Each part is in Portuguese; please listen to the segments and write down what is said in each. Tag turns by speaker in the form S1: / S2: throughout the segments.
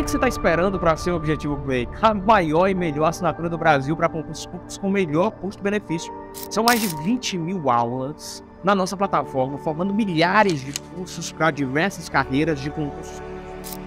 S1: que você está esperando para ser o Objetivo Play? A maior e melhor assinatura do Brasil para concursos públicos com melhor custo-benefício. São mais de 20 mil aulas na nossa plataforma, formando milhares de cursos para diversas carreiras de concursos.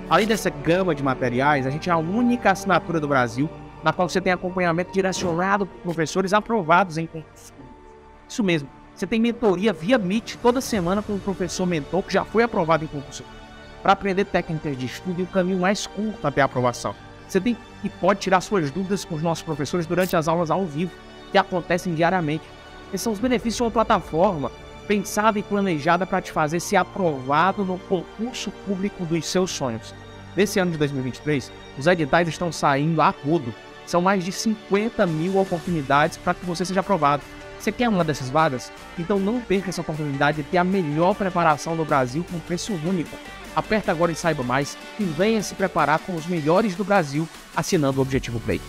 S1: Além dessa gama de materiais, a gente é a única assinatura do Brasil na qual você tem acompanhamento direcionado por professores aprovados em concursos públicos. Isso mesmo, você tem mentoria via Meet toda semana com um professor mentor que já foi aprovado em concurso público, para aprender técnicas de estudo e o caminho mais curto até a aprovação. Você tem e pode tirar suas dúvidas com os nossos professores durante as aulas ao vivo, que acontecem diariamente. Esses são os benefícios de uma plataforma pensada e planejada para te fazer ser aprovado no concurso público dos seus sonhos. Nesse ano de 2023, os editais estão saindo a rodo. São mais de 50 mil oportunidades para que você seja aprovado. Você quer uma dessas vagas? Então não perca essa oportunidade de ter a melhor preparação do Brasil com preço único. Aperta agora e saiba mais e venha se preparar com os melhores do Brasil assinando o Objetivo Play.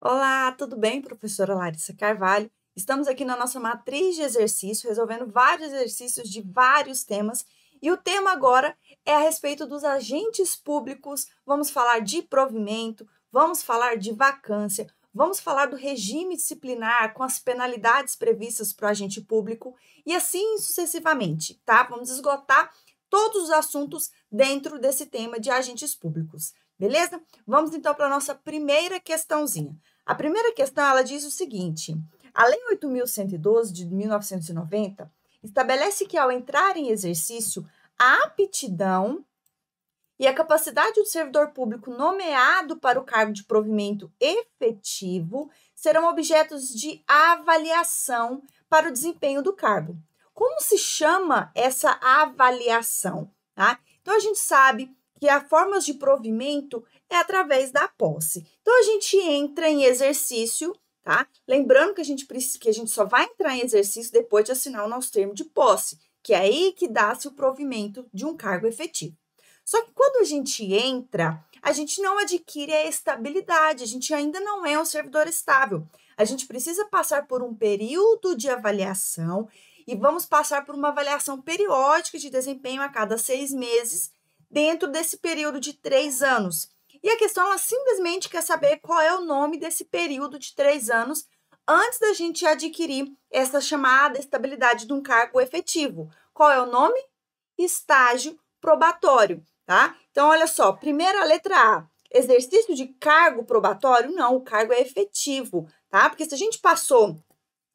S2: Olá, tudo bem, professora Larissa Carvalho? Estamos aqui na nossa matriz de exercício, resolvendo vários exercícios de vários temas. E o tema agora é a respeito dos agentes públicos. Vamos falar de provimento, vamos falar de vacância, vamos falar do regime disciplinar com as penalidades previstas para o agente público e assim sucessivamente, tá? Vamos esgotar todos os assuntos dentro desse tema de agentes públicos, beleza? Vamos então para a nossa primeira questãozinha. A primeira questão, ela diz o seguinte: a Lei 8.112 de 1990 estabelece que ao entrar em exercício, a aptidão e a capacidade do servidor público nomeado para o cargo de provimento efetivo serão objetos de avaliação para o desempenho do cargo. Como se chama essa avaliação? Tá? Então, a gente sabe que a forma de provimento é através da posse. Então, a gente entra em exercício, tá? Lembrando que a gente só vai entrar em exercício depois de assinar o nosso termo de posse, que é aí que dá-se o provimento de um cargo efetivo. Só que quando a gente entra, a gente não adquire a estabilidade, a gente ainda não é um servidor estável. A gente precisa passar por um período de avaliação e vamos passar por uma avaliação periódica de desempenho a cada 6 meses, dentro desse período de 3 anos. E a questão, ela simplesmente quer saber qual é o nome desse período de 3 anos antes da gente adquirir essa chamada estabilidade de um cargo efetivo. Qual é o nome? Estágio probatório, tá? Então, olha só, primeira letra A, exercício de cargo probatório? Não, o cargo é efetivo, tá? Porque se a gente passou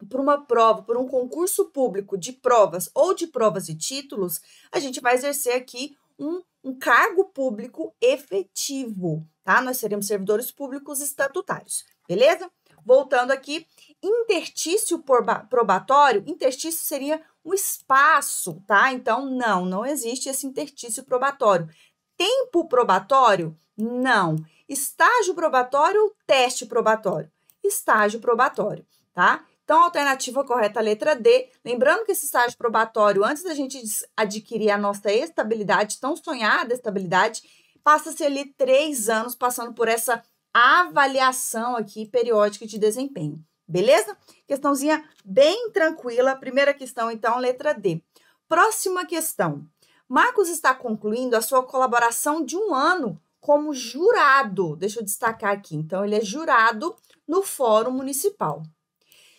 S2: por uma prova, por um concurso público de provas ou de provas e títulos, a gente vai exercer aqui um cargo público efetivo, tá? Nós seremos servidores públicos estatutários, beleza? Voltando aqui, interstício probatório, interstício seria um espaço, tá? Então, não existe esse interstício probatório. Tempo probatório? Não. Estágio probatório ou teste probatório? Estágio probatório, tá? Então, a alternativa correta é a letra D. Lembrando que esse estágio probatório, antes da gente adquirir a nossa estabilidade, tão sonhada estabilidade, passa-se ali 3 anos passando por essa avaliação aqui periódica de desempenho. Beleza? Questãozinha bem tranquila. Primeira questão, então, letra D. Próxima questão. Marcos está concluindo a sua colaboração de 1 ano como jurado. Deixa eu destacar aqui. Então, ele é jurado no Fórum Municipal.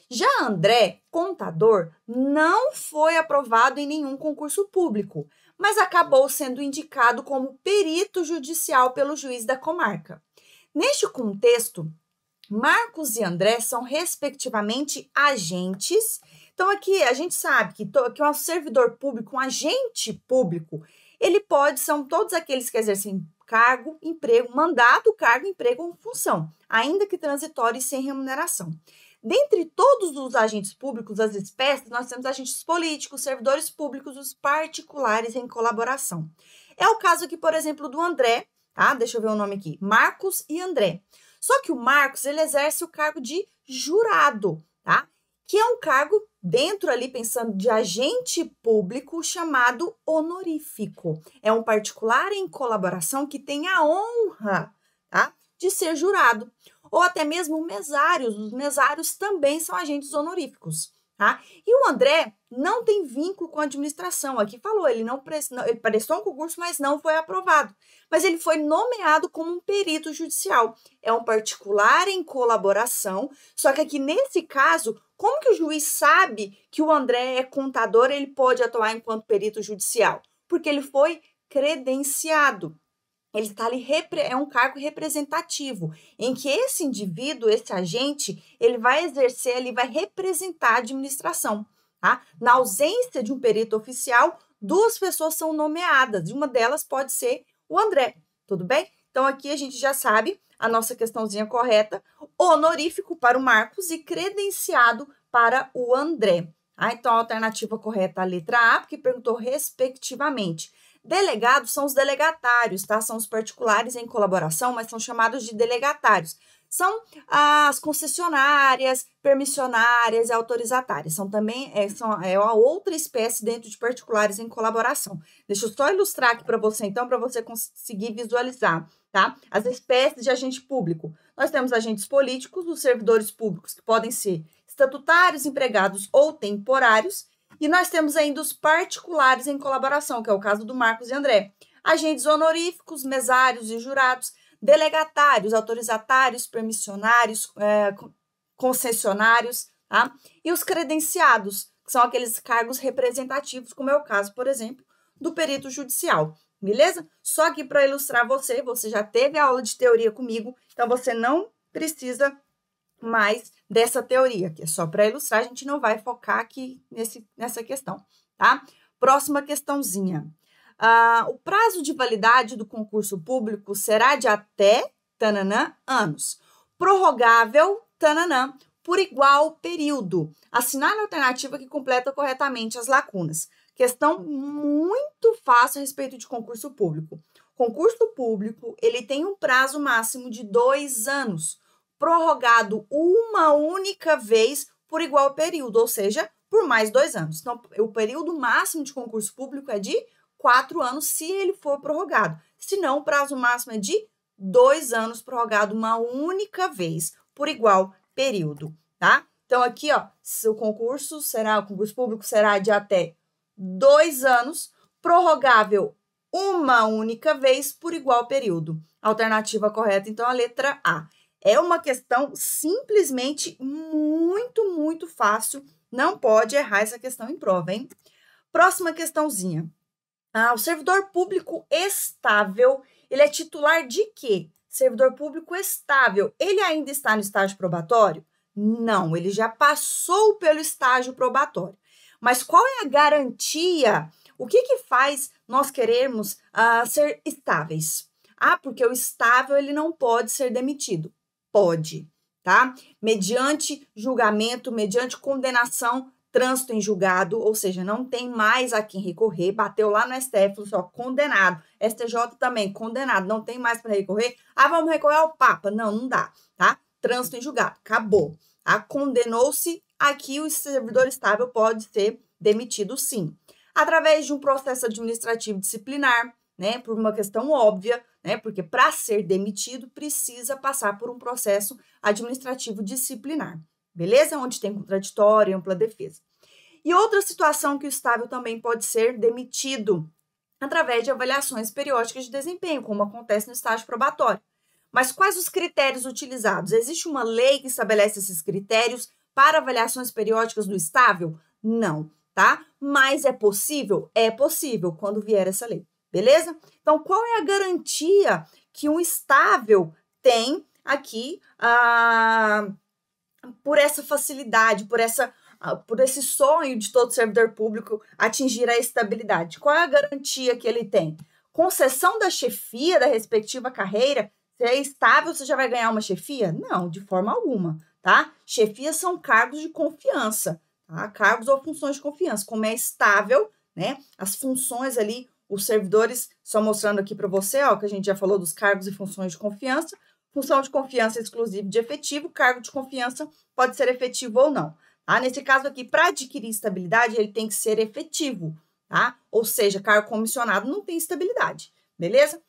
S2: Já André, contador, não foi aprovado em nenhum concurso público, mas acabou sendo indicado como perito judicial pelo juiz da comarca. Neste contexto, Marcos e André são, respectivamente, agentes. Então, aqui a gente sabe que um servidor público, um agente público, são todos aqueles que exercem cargo, emprego, mandato, cargo, emprego ou função, ainda que transitório e sem remuneração. Dentre todos os agentes públicos, as espécies, nós temos agentes políticos, servidores públicos, os particulares em colaboração. É o caso aqui, por exemplo, do André, tá? Deixa eu ver o nome aqui, Marcos e André. Só que o Marcos, ele exerce o cargo de jurado, tá? Que é um cargo dentro ali, pensando de agente público, chamado honorífico. É um particular em colaboração que tem a honra, tá? De ser jurado. Ou até mesmo mesários. Os mesários também são agentes honoríficos, tá? E o André não tem vínculo com a administração. Aqui falou, ele prestou um concurso, mas não foi aprovado. Mas ele foi nomeado como um perito judicial. É um particular em colaboração, só que aqui nesse caso, como que o juiz sabe que o André é contador, ele pode atuar enquanto perito judicial? Porque ele foi credenciado. Ele está ali, é um cargo representativo, em que esse indivíduo, esse agente, ele vai exercer, ele vai representar a administração, tá? Na ausência de um perito oficial, 2 pessoas são nomeadas, e uma delas pode ser o André, tudo bem? Então, aqui a gente já sabe a nossa questãozinha correta, honorífico para o Marcos e credenciado para o André. Ah, então, a alternativa correta é a letra A, porque perguntou respectivamente. Delegados são os delegatários, tá? São os particulares em colaboração, mas são chamados de delegatários. São as concessionárias, permissionárias e autorizatárias. São também uma outra espécie dentro de particulares em colaboração. Deixa eu só ilustrar aqui para você, então, para você conseguir visualizar, tá? As espécies de agente público. Nós temos agentes políticos, os servidores públicos, que podem ser estatutários, empregados ou temporários. E nós temos ainda os particulares em colaboração, que é o caso do Marcos e André. Agentes honoríficos, mesários e jurados, delegatários, autorizatários, permissionários, concessionários, tá? E os credenciados, que são aqueles cargos representativos, como é o caso, por exemplo, do perito judicial, beleza? Só que para ilustrar você já teve a aula de teoria comigo, então você não precisa mais dessa teoria, que é só para ilustrar, a gente não vai focar aqui nessa questão, tá? Próxima questãozinha. O prazo de validade do concurso público será de até, tananã, anos. Prorrogável, tananã, por igual período. Assinale a alternativa que completa corretamente as lacunas. Questão muito fácil a respeito de concurso público. Concurso público, ele tem um prazo máximo de 2 anos, prorrogado uma única vez por igual período, ou seja, por mais 2 anos. Então, o período máximo de concurso público é de 4 anos, se ele for prorrogado. Se não, o prazo máximo é de 2 anos, prorrogado uma única vez, por igual período, tá? Então, aqui, ó, o concurso público será de até 2 anos, prorrogável uma única vez, por igual período. Alternativa correta, então, a letra A. É uma questão simplesmente muito, muito fácil. Não pode errar essa questão em prova, hein? Próxima questãozinha. O servidor público estável, ele é titular de quê? Servidor público estável, ele ainda está no estágio probatório? Não, ele já passou pelo estágio probatório. Mas qual é a garantia? O que faz nós querermos ser estáveis? Porque o estável, ele não pode ser demitido. Pode, tá? Mediante julgamento, mediante condenação, trânsito em julgado, ou seja, não tem mais a quem recorrer, bateu lá no STF, falou só, condenado, STJ também, condenado, não tem mais para recorrer, vamos recorrer ao Papa, não dá, tá? Trânsito em julgado, acabou, tá? Condenou-se, aqui o servidor estável pode ser demitido sim, através de um processo administrativo disciplinar, né, por uma questão óbvia, né, porque para ser demitido precisa passar por um processo administrativo disciplinar, beleza? Onde tem contraditório e ampla defesa. E outra situação que o estável também pode ser demitido através de avaliações periódicas de desempenho, como acontece no estágio probatório. Mas quais os critérios utilizados? Existe uma lei que estabelece esses critérios para avaliações periódicas do estável? Não, tá? Mas é possível? É possível quando vier essa lei. Beleza? Então, qual é a garantia que um estável tem aqui por essa facilidade, por esse sonho de todo servidor público atingir a estabilidade? Qual é a garantia que ele tem? Concessão da chefia da respectiva carreira? Se é estável, você já vai ganhar uma chefia? Não, de forma alguma, tá? Chefias são cargos de confiança, tá? Cargos ou funções de confiança. Como é estável, né? As funções ali, os servidores, só mostrando aqui para você, ó, que a gente já falou dos cargos e funções de confiança. Função de confiança exclusiva de efetivo, cargo de confiança pode ser efetivo ou não. Tá? Nesse caso aqui, para adquirir estabilidade, ele tem que ser efetivo, tá? Ou seja, cargo comissionado não tem estabilidade, beleza?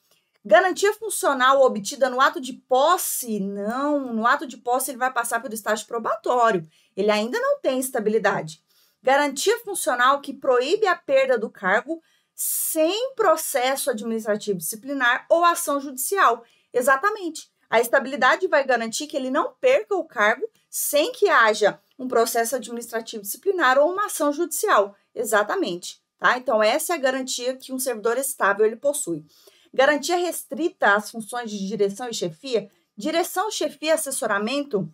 S2: Garantia funcional obtida no ato de posse, não. No ato de posse, ele vai passar pelo estágio probatório. Ele ainda não tem estabilidade. Garantia funcional que proíbe a perda do cargo sem processo administrativo disciplinar ou ação judicial. Exatamente. A estabilidade vai garantir que ele não perca o cargo sem que haja um processo administrativo disciplinar ou uma ação judicial. Exatamente. Tá? Então, essa é a garantia que um servidor estável ele possui. Garantia restrita às funções de direção e chefia. Direção, chefia, assessoramento,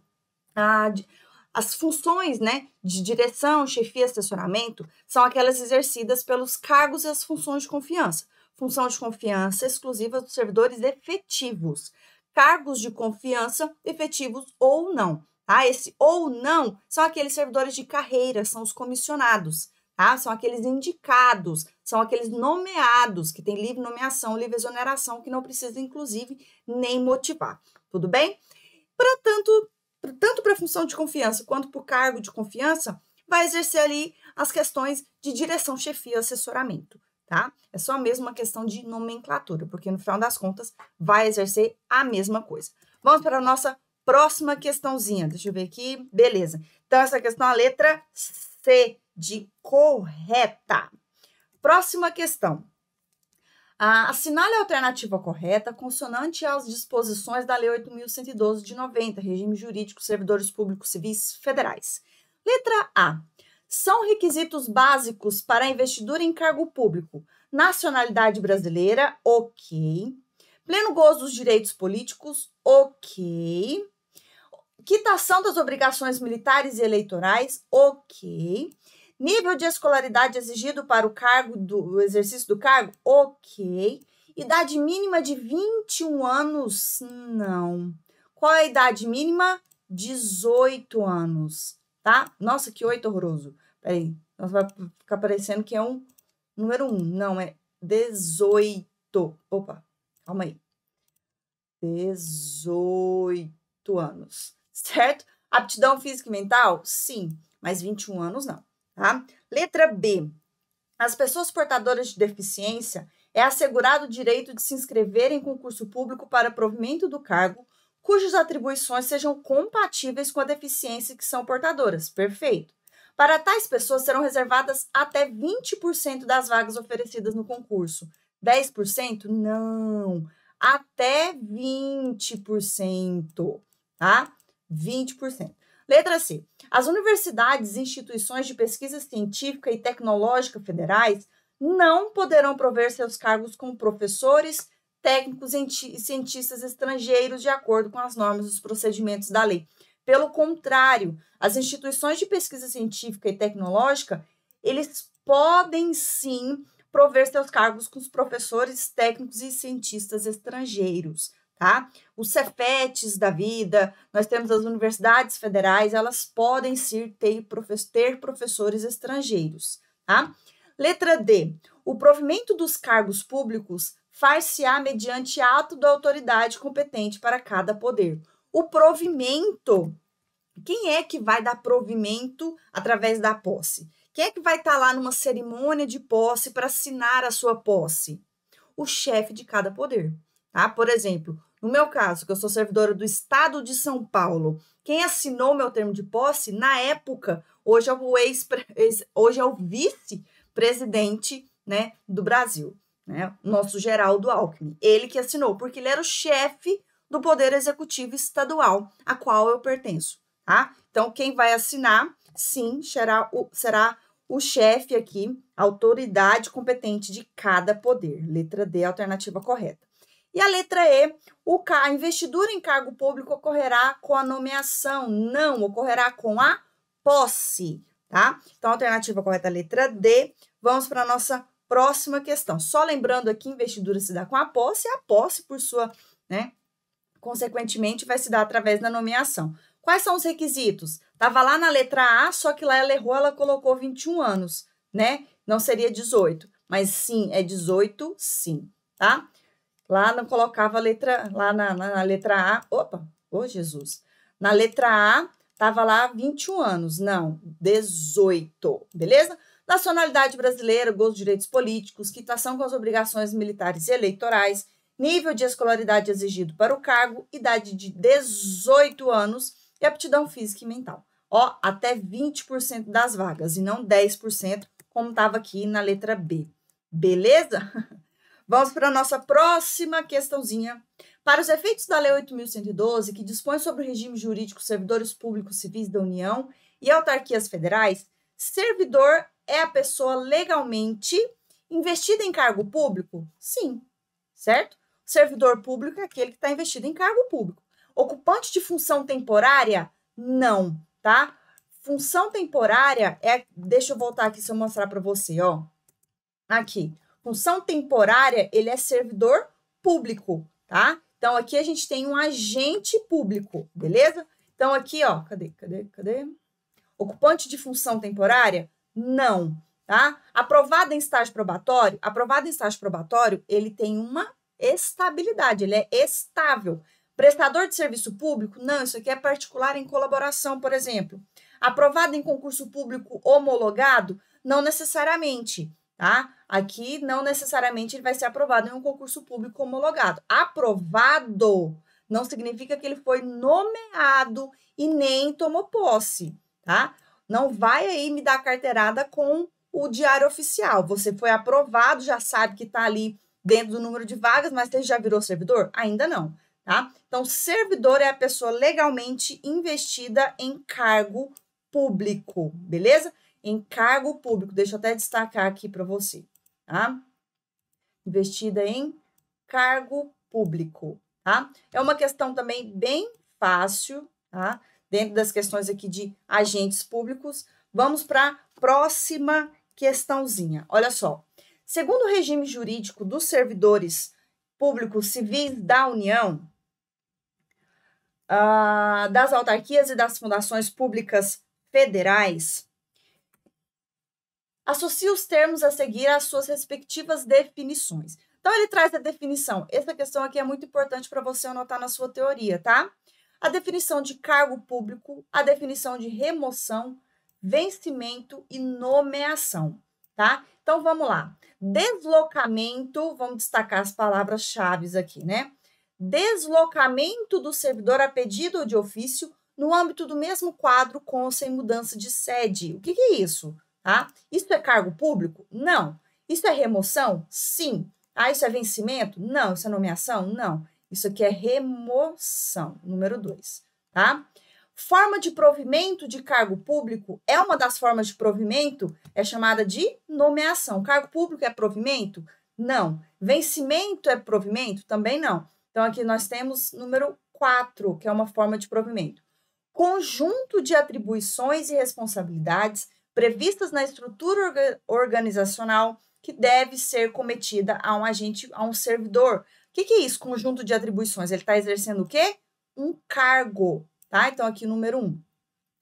S2: as funções, né, de direção, chefia e assessoramento são aquelas exercidas pelos cargos e as funções de confiança. Função de confiança exclusiva dos servidores efetivos. Cargos de confiança efetivos ou não. Tá? Esse ou não são aqueles servidores de carreira, são os comissionados. Tá? São aqueles indicados, são aqueles nomeados, que têm livre nomeação, livre exoneração, que não precisa, inclusive, nem motivar. Tudo bem? Tanto para a função de confiança quanto para o cargo de confiança, vai exercer ali as questões de direção, chefia e assessoramento, tá? É só mesmo uma questão de nomenclatura, porque no final das contas vai exercer a mesma coisa. Vamos para a nossa próxima questãozinha. Deixa eu ver aqui. Beleza. Então, essa questão é a letra C de correta. Próxima questão. Assinale a alternativa correta consonante às disposições da Lei 8.112 de 90, Regime Jurídico Servidores Públicos Civis Federais. Letra A. São requisitos básicos para a investidura em cargo público. Nacionalidade brasileira, ok. Pleno gozo dos direitos políticos, ok. Quitação das obrigações militares e eleitorais, ok. Nível de escolaridade exigido para o exercício do cargo? Ok. Idade mínima de 21 anos? Não. Qual é a idade mínima? 18 anos, tá? Nossa, que 8 horroroso. Peraí, vai ficar parecendo que é um número 1. Não, é 18. Opa, calma aí. 18 anos, certo? Aptidão física e mental? Sim, mas 21 anos não. Tá? Letra B. As pessoas portadoras de deficiência é assegurado o direito de se inscrever em concurso público para provimento do cargo, cujas atribuições sejam compatíveis com a deficiência que são portadoras. Perfeito. Para tais pessoas serão reservadas até 20% das vagas oferecidas no concurso. 10%? Não. Até 20%. Tá? 20%. Letra C. As universidades e instituições de pesquisa científica e tecnológica federais não poderão prover seus cargos como professores, técnicos e cientistas estrangeiros de acordo com as normas e os procedimentos da lei. Pelo contrário, as instituições de pesquisa científica e tecnológica, eles podem sim prover seus cargos com os professores, técnicos e cientistas estrangeiros. Tá? Os Cefetes da vida, nós temos as universidades federais, elas podem sim ter professores estrangeiros. Tá? Letra D. O provimento dos cargos públicos far-se-á mediante ato da autoridade competente para cada poder. O provimento, quem é que vai dar provimento através da posse? Quem é que vai estar lá numa cerimônia de posse para assinar a sua posse? O chefe de cada poder. Tá? Por exemplo, no meu caso, que eu sou servidora do Estado de São Paulo, quem assinou meu termo de posse, na época, hoje é o vice-presidente, né, do Brasil, né, nosso Geraldo Alckmin. Ele que assinou, porque ele era o chefe do Poder Executivo Estadual, a qual eu pertenço. Tá? Então, quem vai assinar, sim, será o chefe aqui, a autoridade competente de cada poder. Letra D, alternativa correta. E a letra E, a investidura em cargo público ocorrerá com a nomeação, não, ocorrerá com a posse, tá? Então, a alternativa correta é a letra D. Vamos para a nossa próxima questão. Só lembrando aqui, investidura se dá com a posse por sua, né, consequentemente, vai se dar através da nomeação. Quais são os requisitos? Estava lá na letra A, só que lá ela errou, ela colocou 21 anos, né? Não seria 18, mas sim, é 18, sim, tá? Lá não colocava a letra, lá na letra A, opa, ô Jesus, na letra A estava lá 21 anos, não, 18, beleza? Nacionalidade brasileira, gozo de direitos políticos, quitação com as obrigações militares e eleitorais, nível de escolaridade exigido para o cargo, idade de 18 anos e aptidão física e mental. Ó, até 20% das vagas, e não 10%, como estava aqui na letra B. Beleza? Vamos para a nossa próxima questãozinha. Para os efeitos da Lei 8.112, que dispõe sobre o regime jurídico dos servidores públicos civis da União e autarquias federais, servidor é a pessoa legalmente investida em cargo público? Sim, certo? Servidor público é aquele que está investido em cargo público. Ocupante de função temporária? Não, tá? Função temporária é... Deixa eu voltar aqui se eu mostrar para você, ó. Aqui. Função temporária, ele é servidor público, tá? Então, aqui a gente tem um agente público, beleza? Então, aqui, ó, cadê? Ocupante de função temporária? Não, tá? Aprovado em estágio probatório? Aprovado em estágio probatório, ele tem uma estabilidade, ele é estável. Prestador de serviço público? Não, isso aqui é particular em colaboração, por exemplo. Aprovado em concurso público homologado? Não necessariamente, tá? Aqui, não necessariamente ele vai ser aprovado em um concurso público homologado. Aprovado não significa que ele foi nomeado e nem tomou posse, tá? Não vai aí me dar carteirada com o diário oficial. Você foi aprovado, já sabe que está ali dentro do número de vagas, mas você já virou servidor? Ainda não, tá? Então, servidor é a pessoa legalmente investida em cargo público, beleza? Em cargo público. Deixa eu até destacar aqui para você, tá? Investida em cargo público, tá? É uma questão também bem fácil, tá? Dentro das questões aqui de agentes públicos. Vamos para a próxima questãozinha. Olha só. Segundo o regime jurídico dos servidores públicos civis da União, das autarquias e das fundações públicas federais, associe os termos a seguir às suas respectivas definições. Então, ele traz a definição. Essa questão aqui é muito importante para você anotar na sua teoria, tá? A definição de cargo público, a definição de remoção, vencimento e nomeação, tá? Então, vamos lá. Deslocamento, vamos destacar as palavras-chave aqui, né? Deslocamento do servidor a pedido ou de ofício no âmbito do mesmo quadro com ou sem mudança de sede. O que é isso? Tá? Isso é cargo público? Não. Isso é remoção? Sim. Ah, isso é vencimento? Não. Isso é nomeação? Não. Isso aqui é remoção, número 2, tá? Forma de provimento de cargo público é uma das formas de provimento, é chamada de nomeação. Cargo público é provimento? Não. Vencimento é provimento? Também não. Então, aqui nós temos número 4, que é uma forma de provimento. Conjunto de atribuições e responsabilidades previstas na estrutura organizacional que deve ser cometida a um agente, a um servidor. O que é isso, conjunto de atribuições? Ele está exercendo o quê? Um cargo, tá? Então, aqui, número 1.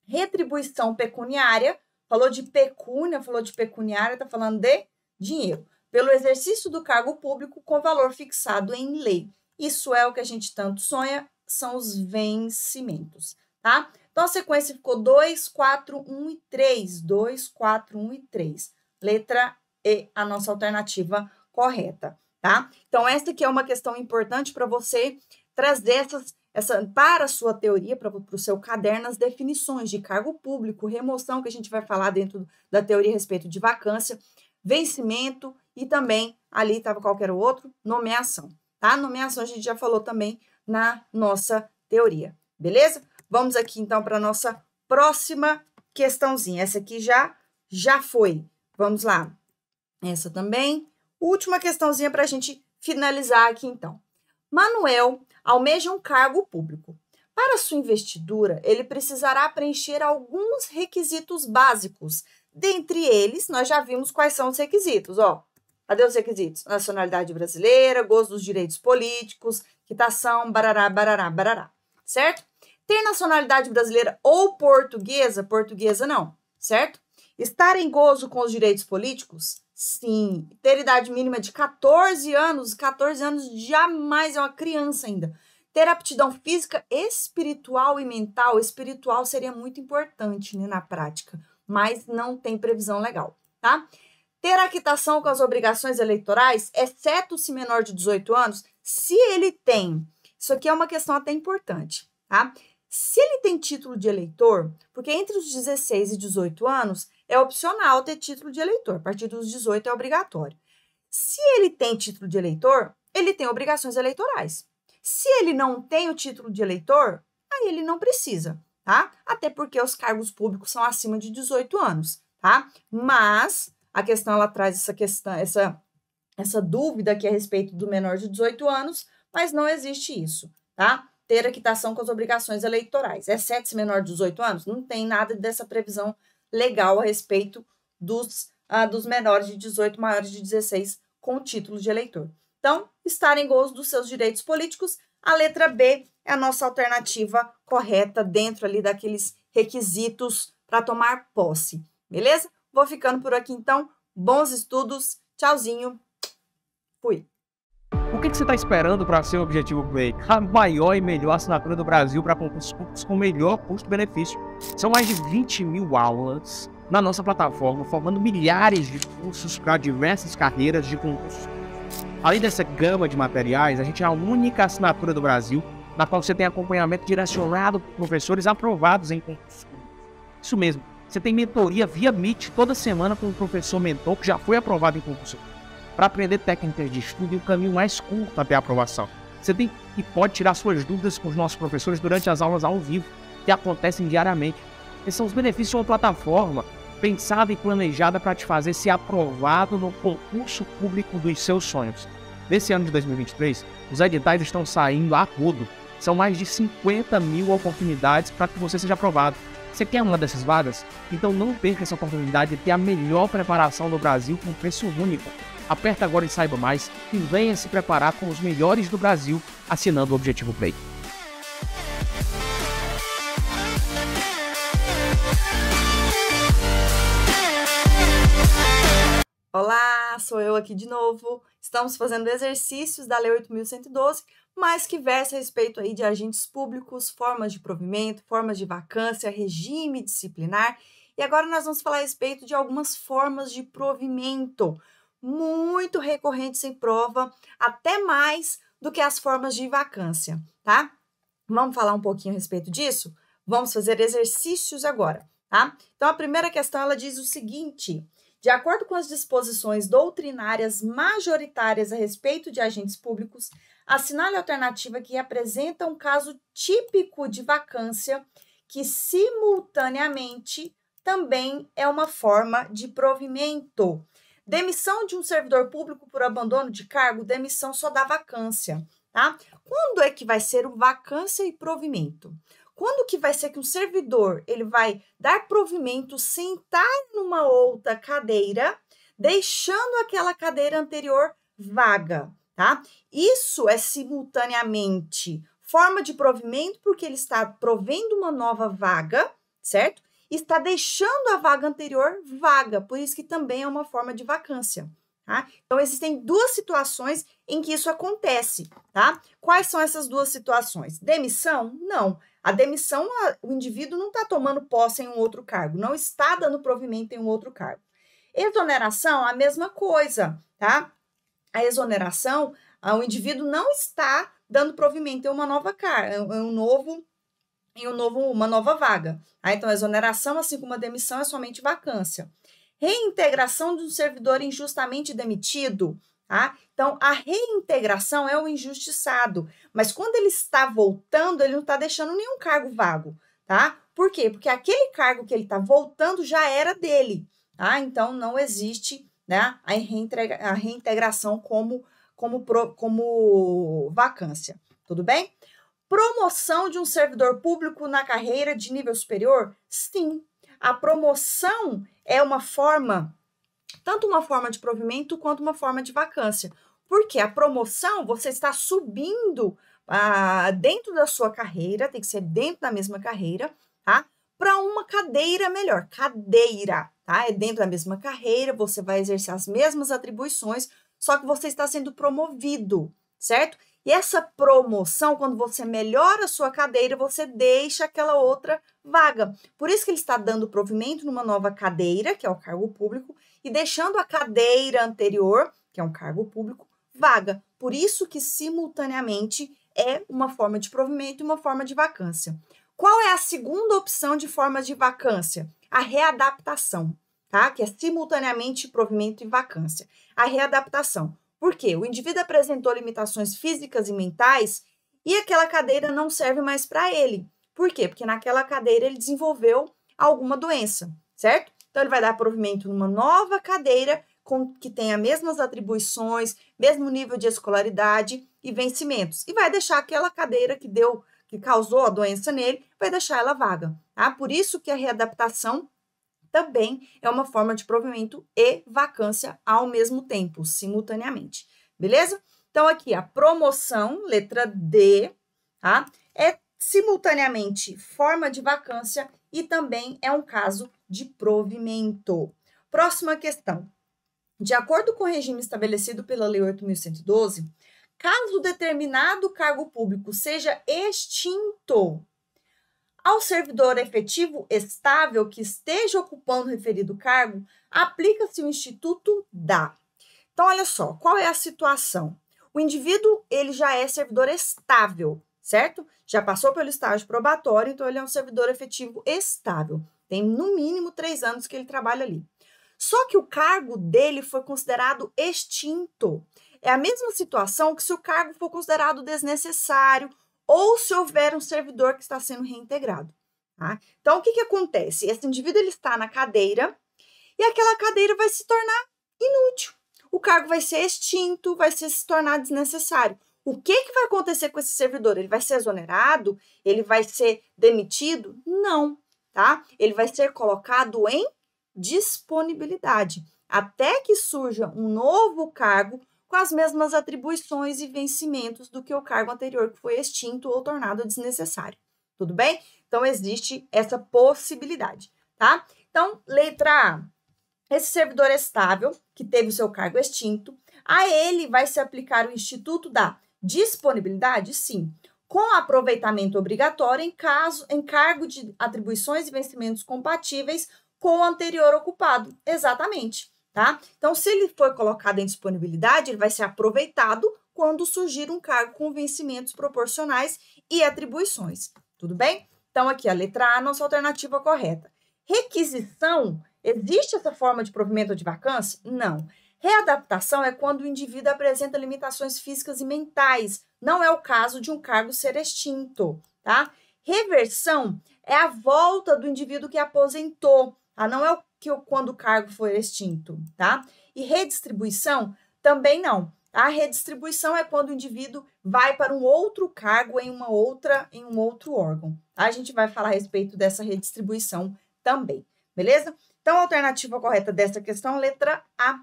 S2: Retribuição pecuniária, falou de pecúnia, falou de pecuniária, está falando de dinheiro. Pelo exercício do cargo público com valor fixado em lei. Isso é o que a gente tanto sonha, são os vencimentos, tá? Então, a sequência ficou 2, 4, 1 e 3. 2, 4, 1 e 3. Letra E, a nossa alternativa correta, tá? Então, essa aqui é uma questão importante para você trazer para a sua teoria, para o seu caderno, as definições de cargo público, remoção, que a gente vai falar dentro da teoria a respeito de vacância, vencimento e também, ali estava qualquer outro, nomeação, tá? Nomeação a gente já falou também na nossa teoria, beleza? Vamos aqui, então, para a nossa próxima questãozinha. Essa aqui já foi. Vamos lá. Essa também. Última questãozinha para a gente finalizar aqui, então. Manuel almeja um cargo público. Para sua investidura, ele precisará preencher alguns requisitos básicos. Dentre eles, nós já vimos quais são os requisitos, ó. Cadê os requisitos? Nacionalidade brasileira, gozo dos direitos políticos, quitação, barará, barará, barará. Certo? Ter nacionalidade brasileira ou portuguesa, portuguesa não, certo? Estar em gozo com os direitos políticos? Sim. Ter idade mínima de 14 anos jamais é uma criança ainda. Ter aptidão física, espiritual e mental. Espiritual seria muito importante, né, na prática, mas não tem previsão legal, tá? Ter a quitação com as obrigações eleitorais, exceto se menor de 18 anos, se ele tem. Isso aqui é uma questão até importante, tá? Se ele tem título de eleitor, porque entre os 16 e 18 anos é opcional ter título de eleitor, a partir dos 18 é obrigatório. Se ele tem título de eleitor, ele tem obrigações eleitorais. Se ele não tem o título de eleitor, aí ele não precisa, tá? Até porque os cargos públicos são acima de 18 anos, tá? Mas a questão, ela traz essa dúvida aqui a respeito do menor de 18 anos, mas não existe isso, tá? Ter a quitação com as obrigações eleitorais. Exceto se menor de 18 anos, não tem nada dessa previsão legal a respeito dos menores de 18, maiores de 16 com título de eleitor. Então, estar em gozo dos seus direitos políticos, a letra B é a nossa alternativa correta dentro ali daqueles requisitos para tomar posse, beleza? Vou ficando por aqui então, bons estudos, tchauzinho, fui!
S1: O que você está esperando para ser o objetivo Play? A maior e melhor assinatura do Brasil para concursos públicos com melhor custo-benefício. São mais de 20 mil aulas na nossa plataforma, formando milhares de cursos para diversas carreiras de concursos. Além dessa gama de materiais, a gente é a única assinatura do Brasil na qual você tem acompanhamento direcionado por professores aprovados em concursos públicos. Isso mesmo, você tem mentoria via Meet toda semana com um professor mentor que já foi aprovado em concurso para aprender técnicas de estudo e o caminho mais curto até a aprovação. Você tem e pode tirar suas dúvidas com os nossos professores durante as aulas ao vivo, que acontecem diariamente. Esses são os benefícios de uma plataforma pensada e planejada para te fazer ser aprovado no concurso público dos seus sonhos. Nesse ano de 2023, os editais estão saindo a rodo. São mais de 50 mil oportunidades para que você seja aprovado. Você quer uma dessas vagas? Então não perca essa oportunidade de ter a melhor preparação do Brasil com preço único. Aperta agora e saiba mais e venha se preparar com os melhores do Brasil assinando o Objetivo Play.
S2: Olá, sou eu aqui de novo. Estamos fazendo exercícios da Lei 8.112, mas que versa a respeito aí de agentes públicos, formas de provimento, formas de vacância, regime disciplinar. E agora nós vamos falar a respeito de algumas formas de provimento, muito recorrentes em prova, até mais do que as formas de vacância, tá? Vamos falar um pouquinho a respeito disso? Vamos fazer exercícios agora, tá? Então, a primeira questão, ela diz o seguinte: de acordo com as disposições doutrinárias majoritárias a respeito de agentes públicos, assinale a alternativa que apresenta um caso típico de vacância que, simultaneamente, também é uma forma de provimento. Demissão de um servidor público por abandono de cargo, demissão só dá vacância, tá? Quando é que vai ser o vacância e provimento? Quando que vai ser que um servidor ele vai dar provimento, sentar numa outra cadeira, deixando aquela cadeira anterior vaga, tá? Isso é simultaneamente forma de provimento porque ele está provendo uma nova vaga, certo? Está deixando a vaga anterior vaga, por isso que também é uma forma de vacância, tá? Então, existem duas situações em que isso acontece, tá? Quais são essas duas situações? Demissão? Não. A demissão, o indivíduo não está tomando posse em um outro cargo, não está dando provimento em um outro cargo. Exoneração, a mesma coisa, tá? A exoneração, o indivíduo não está dando provimento em uma nova uma nova vaga. Tá? Então, a exoneração, assim como a demissão, é somente vacância. Reintegração de um servidor injustamente demitido. Tá? Então, a reintegração é o injustiçado, mas quando ele está voltando, ele não está deixando nenhum cargo vago. Tá? Por quê? Porque aquele cargo que ele está voltando já era dele. Tá? Então, não existe, né, a reintegração como vacância. Tudo bem? Promoção de um servidor público na carreira de nível superior? Sim, a promoção é uma forma, tanto uma forma de provimento quanto uma forma de vacância. Porque a promoção, você está subindo dentro da sua carreira, tem que ser dentro da mesma carreira, tá? Para uma cadeira melhor. Cadeira, tá? É dentro da mesma carreira, você vai exercer as mesmas atribuições, só que você está sendo promovido, certo? E essa promoção, quando você melhora a sua cadeira, você deixa aquela outra vaga. Por isso que ele está dando provimento numa nova cadeira, que é o cargo público, e deixando a cadeira anterior, que é um cargo público, vaga. Por isso que, simultaneamente, é uma forma de provimento e uma forma de vacância. Qual é a segunda opção de forma de vacância? A readaptação, tá? Que é simultaneamente provimento e vacância. A readaptação. Por quê? O indivíduo apresentou limitações físicas e mentais e aquela cadeira não serve mais para ele. Por quê? Porque naquela cadeira ele desenvolveu alguma doença, certo? Então, ele vai dar provimento numa nova cadeira que tenha as mesmas atribuições, mesmo nível de escolaridade e vencimentos. E vai deixar aquela cadeira que causou a doença nele, vai deixar ela vaga, tá? Por isso que a readaptação também é uma forma de provimento e vacância ao mesmo tempo, simultaneamente. Beleza? Então, aqui, a promoção, letra D, tá? É simultaneamente forma de vacância e também é um caso de provimento. Próxima questão. De acordo com o regime estabelecido pela Lei 8.112, caso determinado cargo público seja extinto, ao servidor efetivo estável que esteja ocupando o referido cargo, aplica-se o Instituto da. Então, olha só, qual é a situação? O indivíduo, ele já é servidor estável, certo? Já passou pelo estágio probatório, então ele é um servidor efetivo estável. Tem no mínimo 3 anos que ele trabalha ali. Só que o cargo dele foi considerado extinto. É a mesma situação que se o cargo for considerado desnecessário ou se houver um servidor que está sendo reintegrado. Tá? Então, o que acontece? Esse indivíduo ele está na cadeira e aquela cadeira vai se tornar inútil. O cargo vai ser extinto, vai se tornar desnecessário. O que vai acontecer com esse servidor? Ele vai ser exonerado? Ele vai ser demitido? Não, tá? Ele vai ser colocado em disponibilidade, até que surja um novo cargo com as mesmas atribuições e vencimentos do que o cargo anterior que foi extinto ou tornado desnecessário. Tudo bem? Então, existe essa possibilidade, tá? Então, letra A. Esse servidor estável, que teve o seu cargo extinto, a ele vai se aplicar o Instituto da Disponibilidade? Sim. Com aproveitamento obrigatório em cargo de atribuições e vencimentos compatíveis com o anterior ocupado. Exatamente, tá? Então, se ele for colocado em disponibilidade, ele vai ser aproveitado quando surgir um cargo com vencimentos proporcionais e atribuições. Tudo bem? Então, aqui a letra A, nossa alternativa correta. Requisição, existe essa forma de provimento ou de vacância? Não. Readaptação é quando o indivíduo apresenta limitações físicas e mentais. Não é o caso de um cargo ser extinto, tá? Reversão é a volta do indivíduo que aposentou, tá? Não é quando o cargo foi extinto, tá? E redistribuição também não. A redistribuição é quando o indivíduo vai para um outro cargo em um outro órgão. Tá? A gente vai falar a respeito dessa redistribuição também, beleza? Então, a alternativa correta dessa questão, letra A.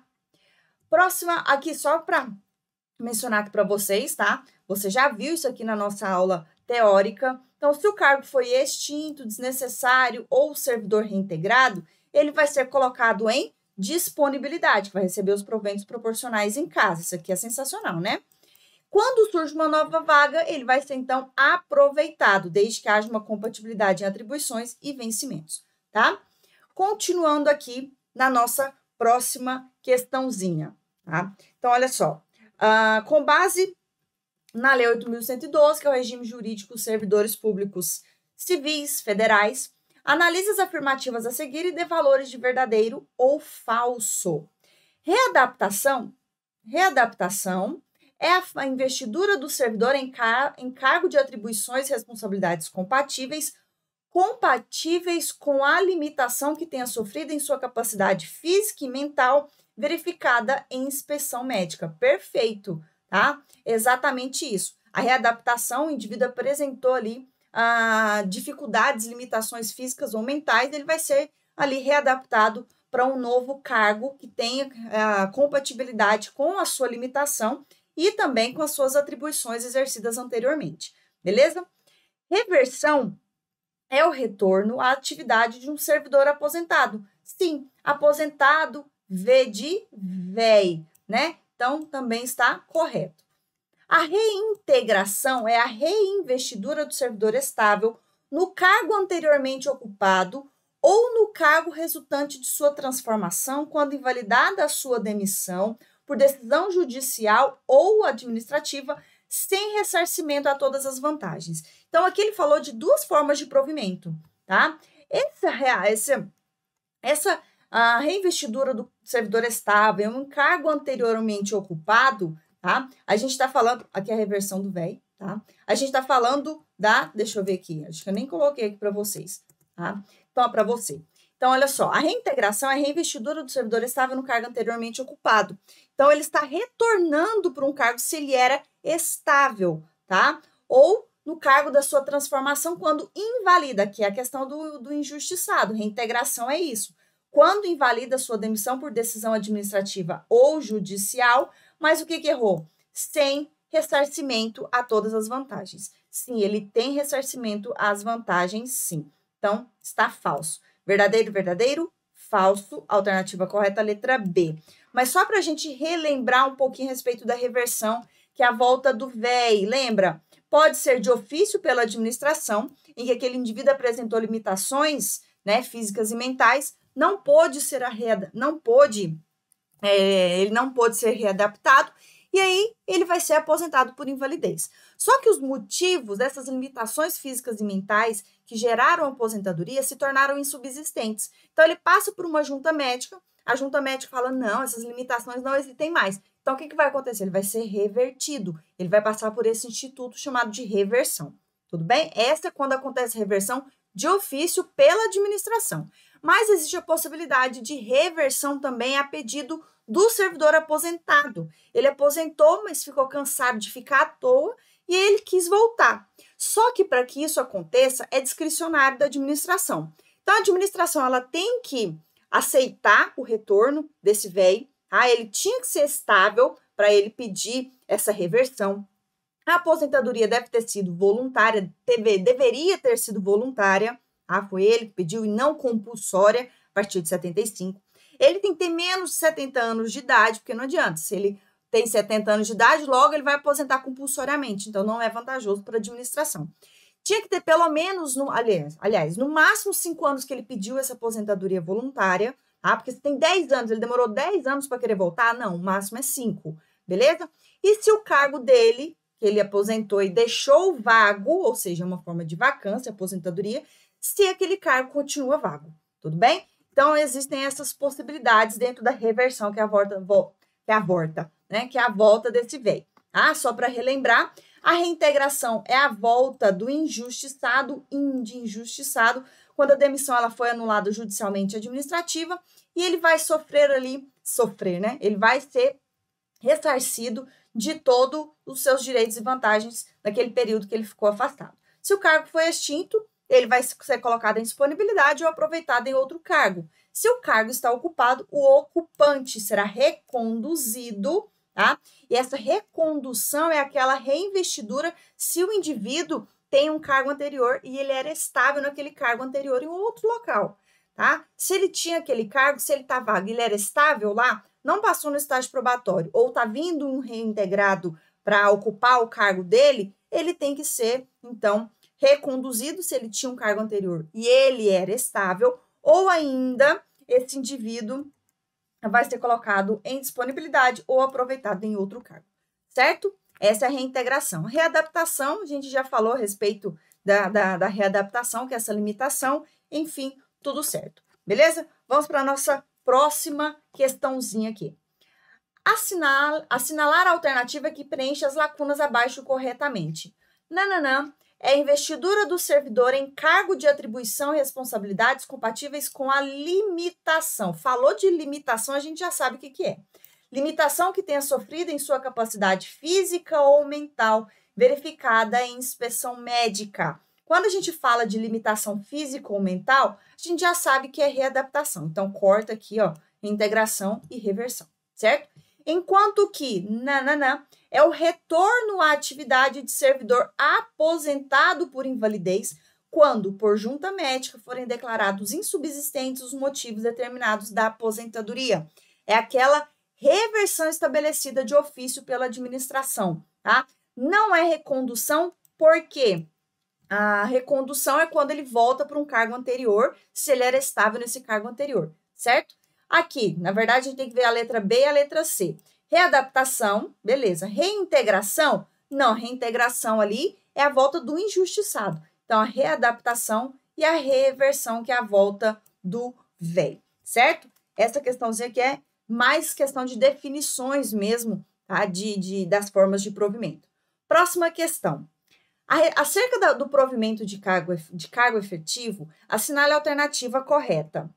S2: Próxima, aqui só para mencionar aqui para vocês, tá? Você já viu isso aqui na nossa aula teórica. Então, se o cargo foi extinto, desnecessário ou servidor reintegrado, ele vai ser colocado em disponibilidade, vai receber os proventos proporcionais em casa. Isso aqui é sensacional, né? Quando surge uma nova vaga, ele vai ser, então, aproveitado, desde que haja uma compatibilidade em atribuições e vencimentos, tá? Continuando aqui na nossa próxima questãozinha, tá? Então, olha só. Com base na Lei 8.112, que é o regime jurídico dos servidores públicos civis federais, analise as afirmativas a seguir e dê valores de verdadeiro ou falso. Readaptação é a investidura do servidor em cargo de atribuições e responsabilidades compatíveis com a limitação que tenha sofrido em sua capacidade física e mental verificada em inspeção médica. Perfeito, tá? Exatamente isso. A readaptação, o indivíduo apresentou ali dificuldades, limitações físicas ou mentais, ele vai ser ali readaptado para um novo cargo que tenha compatibilidade com a sua limitação e também com as suas atribuições exercidas anteriormente, beleza? Reversão é o retorno à atividade de um servidor aposentado. Sim, aposentado, V de véi, né? Então, também está correto. A reintegração é a reinvestidura do servidor estável no cargo anteriormente ocupado ou no cargo resultante de sua transformação quando invalidada a sua demissão por decisão judicial ou administrativa sem ressarcimento a todas as vantagens. Então, aqui ele falou de duas formas de provimento, tá? A reinvestidura do servidor estável em um cargo anteriormente ocupado, tá? A gente está falando, aqui é a reversão do VEI, tá? A gente está falando deixa eu ver aqui, acho que eu nem coloquei aqui para vocês, tá? Então, para você. Então, olha só, a reintegração é a reinvestidura do servidor estável no cargo anteriormente ocupado. Então, ele está retornando para um cargo se ele era estável, tá? Ou no cargo da sua transformação quando invalida, que é a questão do injustiçado. Reintegração é isso. Quando invalida a sua demissão por decisão administrativa ou judicial, mas o que errou? Sem ressarcimento a todas as vantagens. Sim, ele tem ressarcimento às vantagens, sim. Então, está falso. Verdadeiro, verdadeiro, falso. Alternativa correta, letra B. Mas só para a gente relembrar um pouquinho a respeito da reversão, que é a volta do VEI. Lembra? Pode ser de ofício pela administração, em que aquele indivíduo apresentou limitações, né, físicas e mentais, ele não pôde ser readaptado, e aí ele vai ser aposentado por invalidez. Só que os motivos dessas limitações físicas e mentais que geraram a aposentadoria se tornaram insubsistentes. Então, ele passa por uma junta médica, a junta médica fala, não, essas limitações não existem mais. Então, o que vai acontecer? Ele vai ser revertido, ele vai passar por esse instituto chamado de reversão. Tudo bem? Essa é quando acontece reversão de ofício pela administração. Mas existe a possibilidade de reversão também a pedido do servidor aposentado. Ele aposentou, mas ficou cansado de ficar à toa e ele quis voltar. Só que para que isso aconteça, é discricionário da administração. Então, a administração ela tem que aceitar o retorno desse VEI, tá? Ele tinha que ser estável para ele pedir essa reversão. A aposentadoria deve ter sido voluntária, deveria ter sido voluntária, tá? Foi ele que pediu e não compulsória a partir de 75. Ele tem que ter menos de 70 anos de idade, porque não adianta, se ele tem 70 anos de idade, logo ele vai aposentar compulsoriamente, então não é vantajoso para a administração. Tinha que ter pelo menos, no máximo 5 anos que ele pediu essa aposentadoria voluntária, tá? Porque se tem 10 anos, ele demorou 10 anos para querer voltar, não, o máximo é 5, beleza? E se o cargo dele, que ele aposentou e deixou vago, ou seja, uma forma de vacância, aposentadoria, se aquele cargo continua vago, tudo bem? Então, existem essas possibilidades dentro da reversão, que é a volta desse VEI. Tá? Só para relembrar, a reintegração é a volta do injustiçado, quando a demissão ela foi anulada judicialmente administrativa, e ele vai ele vai ser ressarcido de todos os seus direitos e vantagens naquele período que ele ficou afastado. Se o cargo foi extinto, ele vai ser colocado em disponibilidade ou aproveitado em outro cargo. Se o cargo está ocupado, o ocupante será reconduzido, tá? E essa recondução é aquela reinvestidura se o indivíduo tem um cargo anterior e ele era estável naquele cargo anterior em outro local, tá? Se ele tinha aquele cargo, se ele está vago e ele era estável lá, não passou no estágio probatório, ou está vindo um reintegrado para ocupar o cargo dele, ele tem que ser, então, reconduzido se ele tinha um cargo anterior e ele era estável, ou ainda esse indivíduo vai ser colocado em disponibilidade ou aproveitado em outro cargo, certo? Essa é a reintegração. Readaptação, a gente já falou a respeito da readaptação, que é essa limitação, enfim, tudo certo, beleza? Vamos para a nossa próxima questãozinha aqui. Assinalar a alternativa que preenche as lacunas abaixo corretamente. Nananã. É a investidura do servidor em cargo de atribuição e responsabilidades compatíveis com a limitação. Falou de limitação, a gente já sabe o que é. Limitação que tenha sofrido em sua capacidade física ou mental, verificada em inspeção médica. Quando a gente fala de limitação física ou mental, a gente já sabe que é readaptação. Então, corta aqui, ó, integração e reversão, certo? Enquanto que, é o retorno à atividade de servidor aposentado por invalidez quando, por junta médica, forem declarados insubsistentes os motivos determinados da aposentadoria. É aquela reversão estabelecida de ofício pela administração, tá? Não é recondução, porque a recondução é quando ele volta para um cargo anterior, se ele era estável nesse cargo anterior, certo? Aqui, na verdade, a gente tem que ver a letra B e a letra C. Readaptação, beleza. Reintegração Não, reintegração ali é a volta do injustiçado. Então, a readaptação e a reversão, que é a volta do velho, certo? Essa questãozinha aqui é mais questão de definições mesmo, tá? Das formas de provimento. Próxima questão. Acerca do provimento de cargo efetivo, assinale a alternativa correta.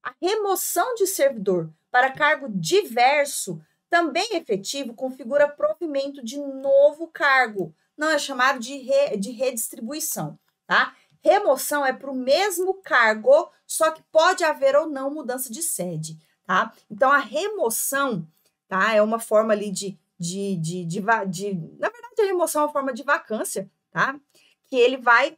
S2: A remoção de servidor para cargo diverso, também efetivo, configura provimento de novo cargo. Não é chamado de redistribuição, tá? Remoção é para o mesmo cargo, só que pode haver ou não mudança de sede, tá? Então, a remoção, tá? É uma forma ali na verdade, a remoção é uma forma de vacância, tá? Que ele vai,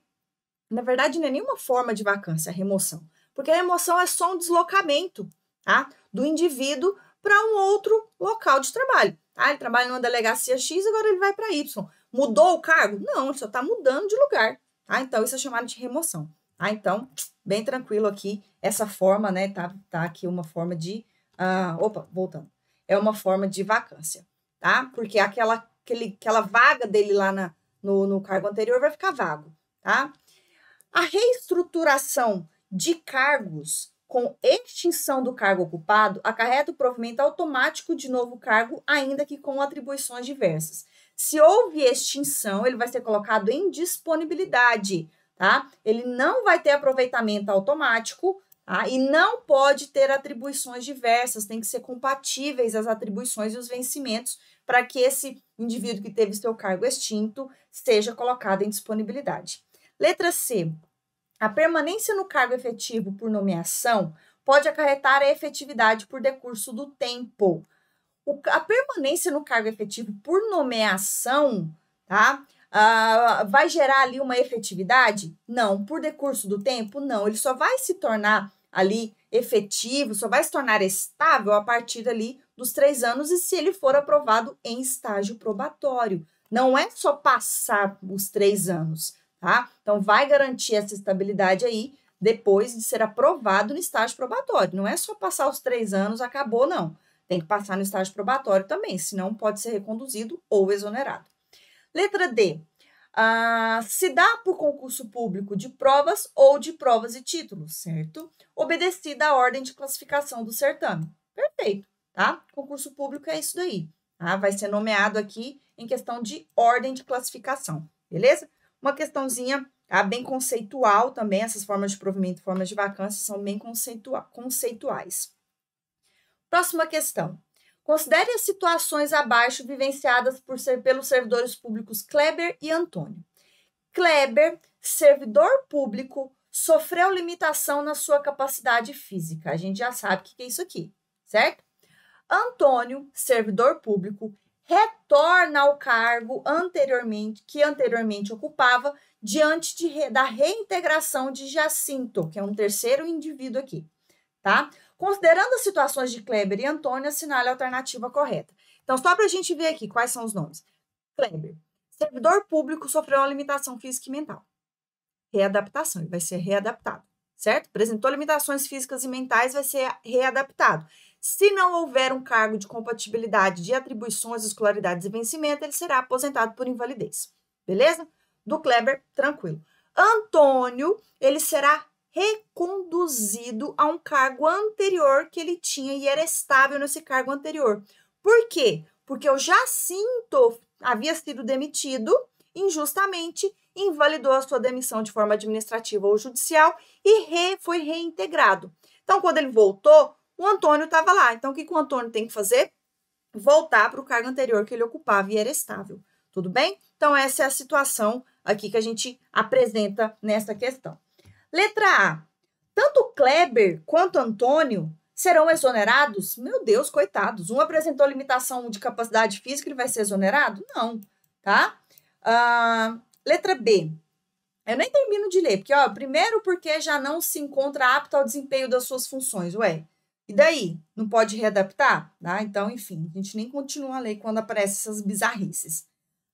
S2: na verdade, não é nenhuma forma de vacância, a remoção, porque a remoção é só um deslocamento, tá? Do indivíduo para um outro local de trabalho, tá? Ele trabalha numa delegacia X, agora ele vai para Y. Mudou o cargo? Não, ele só está mudando de lugar, tá? Então, isso é chamado de remoção, tá? Então, bem tranquilo aqui, essa forma, né? Tá aqui uma forma de... voltando. É uma forma de vacância, tá? Porque aquela vaga dele lá no cargo anterior vai ficar vago, tá? A reestruturação de cargos com extinção do cargo ocupado acarreta o provimento automático de novo cargo, ainda que com atribuições diversas. Se houve extinção, ele vai ser colocado em disponibilidade, tá? Ele não vai ter aproveitamento automático, tá? E não pode ter atribuições diversas, tem que ser compatíveis as atribuições e os vencimentos para que esse indivíduo que teve seu cargo extinto seja colocado em disponibilidade. Letra C. A permanência no cargo efetivo por nomeação pode acarretar a efetividade por decurso do tempo. A permanência no cargo efetivo por nomeação, tá? Vai gerar ali uma efetividade? Não. Por decurso do tempo? Não. Ele só vai se tornar ali efetivo, só vai se tornar estável a partir ali dos 3 anos e se ele for aprovado em estágio probatório. Não é só passar os 3 anos, tá? Então, vai garantir essa estabilidade aí depois de ser aprovado no estágio probatório. Não é só passar os 3 anos, acabou, não. Tem que passar no estágio probatório também, senão pode ser reconduzido ou exonerado. Letra D. Se dá por concurso público de provas ou de provas e títulos, certo? Obedecida a ordem de classificação do certame. Perfeito, tá? Concurso público é isso daí, tá? Vai ser nomeado aqui em questão de ordem de classificação, beleza? Uma questãozinha bem conceitual também, essas formas de provimento e formas de vacância são bem conceituais. Próxima questão. Considere as situações abaixo vivenciadas pelos servidores públicos Kleber e Antônio. Kleber, servidor público, sofreu limitação na sua capacidade física. A gente já sabe o que é isso aqui, certo? Antônio, servidor público, retorna ao cargo que anteriormente ocupava diante da reintegração de Jacinto, que é um terceiro indivíduo aqui, tá? Considerando as situações de Kleber e Antônio, assinale a alternativa correta. Então, só para a gente ver aqui quais são os nomes. Kleber, servidor público, sofreu uma limitação física e mental. Readaptação, ele vai ser readaptado, certo? Apresentou limitações físicas e mentais, vai ser readaptado. Se não houver um cargo de compatibilidade de atribuições, escolaridades e vencimento, ele será aposentado por invalidez. Beleza? Do Kleber, tranquilo. Antônio, ele será reconduzido a um cargo anterior que ele tinha e era estável nesse cargo anterior. Por quê? Porque o Jacinto havia sido demitido injustamente, invalidou a sua demissão de forma administrativa ou judicial e foi reintegrado. Então, quando ele voltou, o Antônio estava lá. Então, o que o Antônio tem que fazer? Voltar para o cargo anterior que ele ocupava e era estável. Tudo bem? Então, essa é a situação aqui que a gente apresenta nessa questão. Letra A. Tanto Kleber quanto Antônio serão exonerados? Meu Deus, coitados. Um apresentou limitação de capacidade física, ele vai ser exonerado? Não, tá? Letra B. Eu nem termino de ler, porque, primeiro porque já não se encontra apto ao desempenho das suas funções. Ué, e daí? Não pode readaptar? Tá? Então, enfim, a gente nem continua a ler quando aparecem essas bizarrices.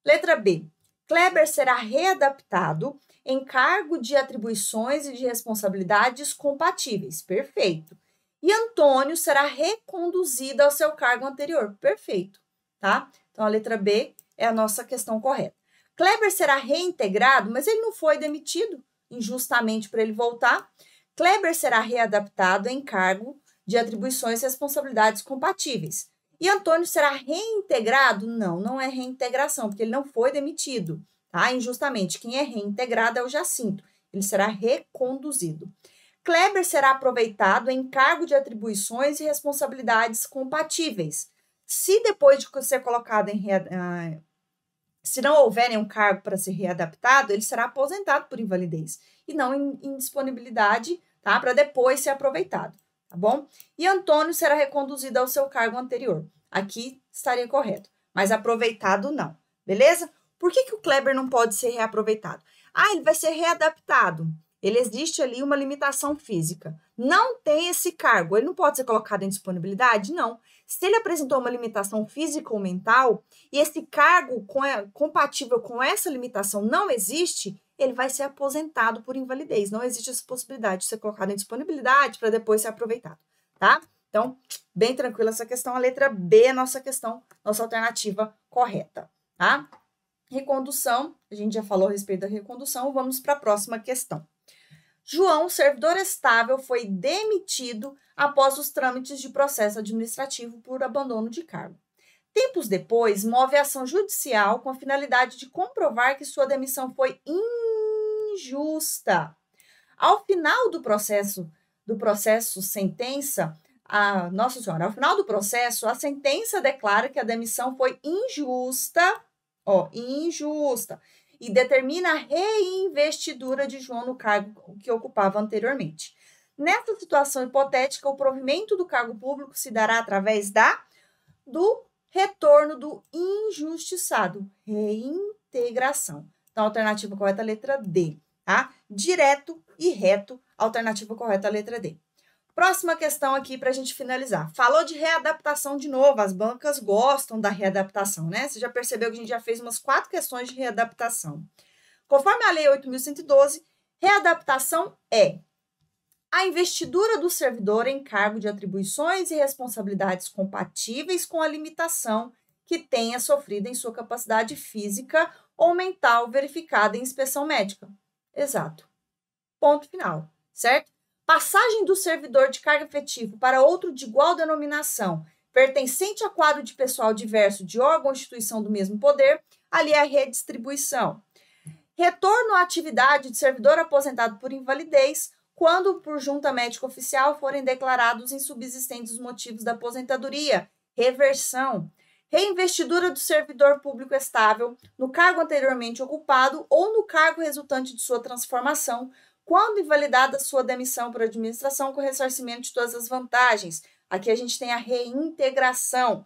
S2: Letra B. Kleber será readaptado em cargo de atribuições e de responsabilidades compatíveis. Perfeito. E Antônio será reconduzido ao seu cargo anterior. Perfeito, tá? Então, a letra B é a nossa questão correta. Kleber será reintegrado, mas ele não foi demitido injustamente para ele voltar. Kleber será readaptado em cargo de atribuições e responsabilidades compatíveis. E Antônio será reintegrado? Não, não é reintegração, porque ele não foi demitido, tá? Injustamente. Quem é reintegrado é o Jacinto. Ele será reconduzido. Kleber será aproveitado em cargo de atribuições e responsabilidades compatíveis. Se depois de ser colocado se não houver nenhum cargo para ser readaptado, ele será aposentado por invalidez e não em indisponibilidade, tá? Para depois ser aproveitado, tá bom? E Antônio será reconduzido ao seu cargo anterior. Aqui estaria correto, mas aproveitado não, beleza? Por que o Kleber não pode ser reaproveitado? Ele vai ser readaptado. Ele existe ali uma limitação física. Não tem esse cargo. Ele não pode ser colocado em disponibilidade? Não. Se ele apresentou uma limitação física ou mental e esse cargo compatível com essa limitação não existe, ele vai ser aposentado por invalidez. Não existe essa possibilidade de ser colocado em disponibilidade para depois ser aproveitado, tá? Então, bem tranquila essa questão. A letra B é a nossa questão, nossa alternativa correta, tá? Recondução, a gente já falou a respeito da recondução, vamos para a próxima questão. João, servidor estável, foi demitido após os trâmites de processo administrativo por abandono de cargo. Tempos depois, move ação judicial com a finalidade de comprovar que sua demissão foi injusta. Ao final do processo sentença, ao final do processo, a sentença declara que a demissão foi injusta, e determina a reinvestidura de João no cargo que ocupava anteriormente. Nessa situação hipotética, o provimento do cargo público se dará através do retorno do injustiçado, reintegração. Então, a alternativa correta é a letra D, tá? Direto e reto, alternativa correta é a letra D. Próxima questão aqui para a gente finalizar. Falou de readaptação de novo, as bancas gostam da readaptação, né? Você já percebeu que a gente já fez umas 4 questões de readaptação. Conforme a Lei 8.112, readaptação é a investidura do servidor em cargo de atribuições e responsabilidades compatíveis com a limitação que tenha sofrido em sua capacidade física ou mental verificada em inspeção médica. Exato. Ponto final, certo? Passagem do servidor de cargo efetivo para outro de igual denominação, pertencente a quadro de pessoal diverso de órgão ou instituição do mesmo poder, ali é a redistribuição. Retorno à atividade de servidor aposentado por invalidez, quando por junta médica oficial forem declarados insubsistentes os motivos da aposentadoria, reversão. Reinvestidura do servidor público estável no cargo anteriormente ocupado ou no cargo resultante de sua transformação, quando invalidada sua demissão por administração com ressarcimento de todas as vantagens. Aqui a gente tem a reintegração.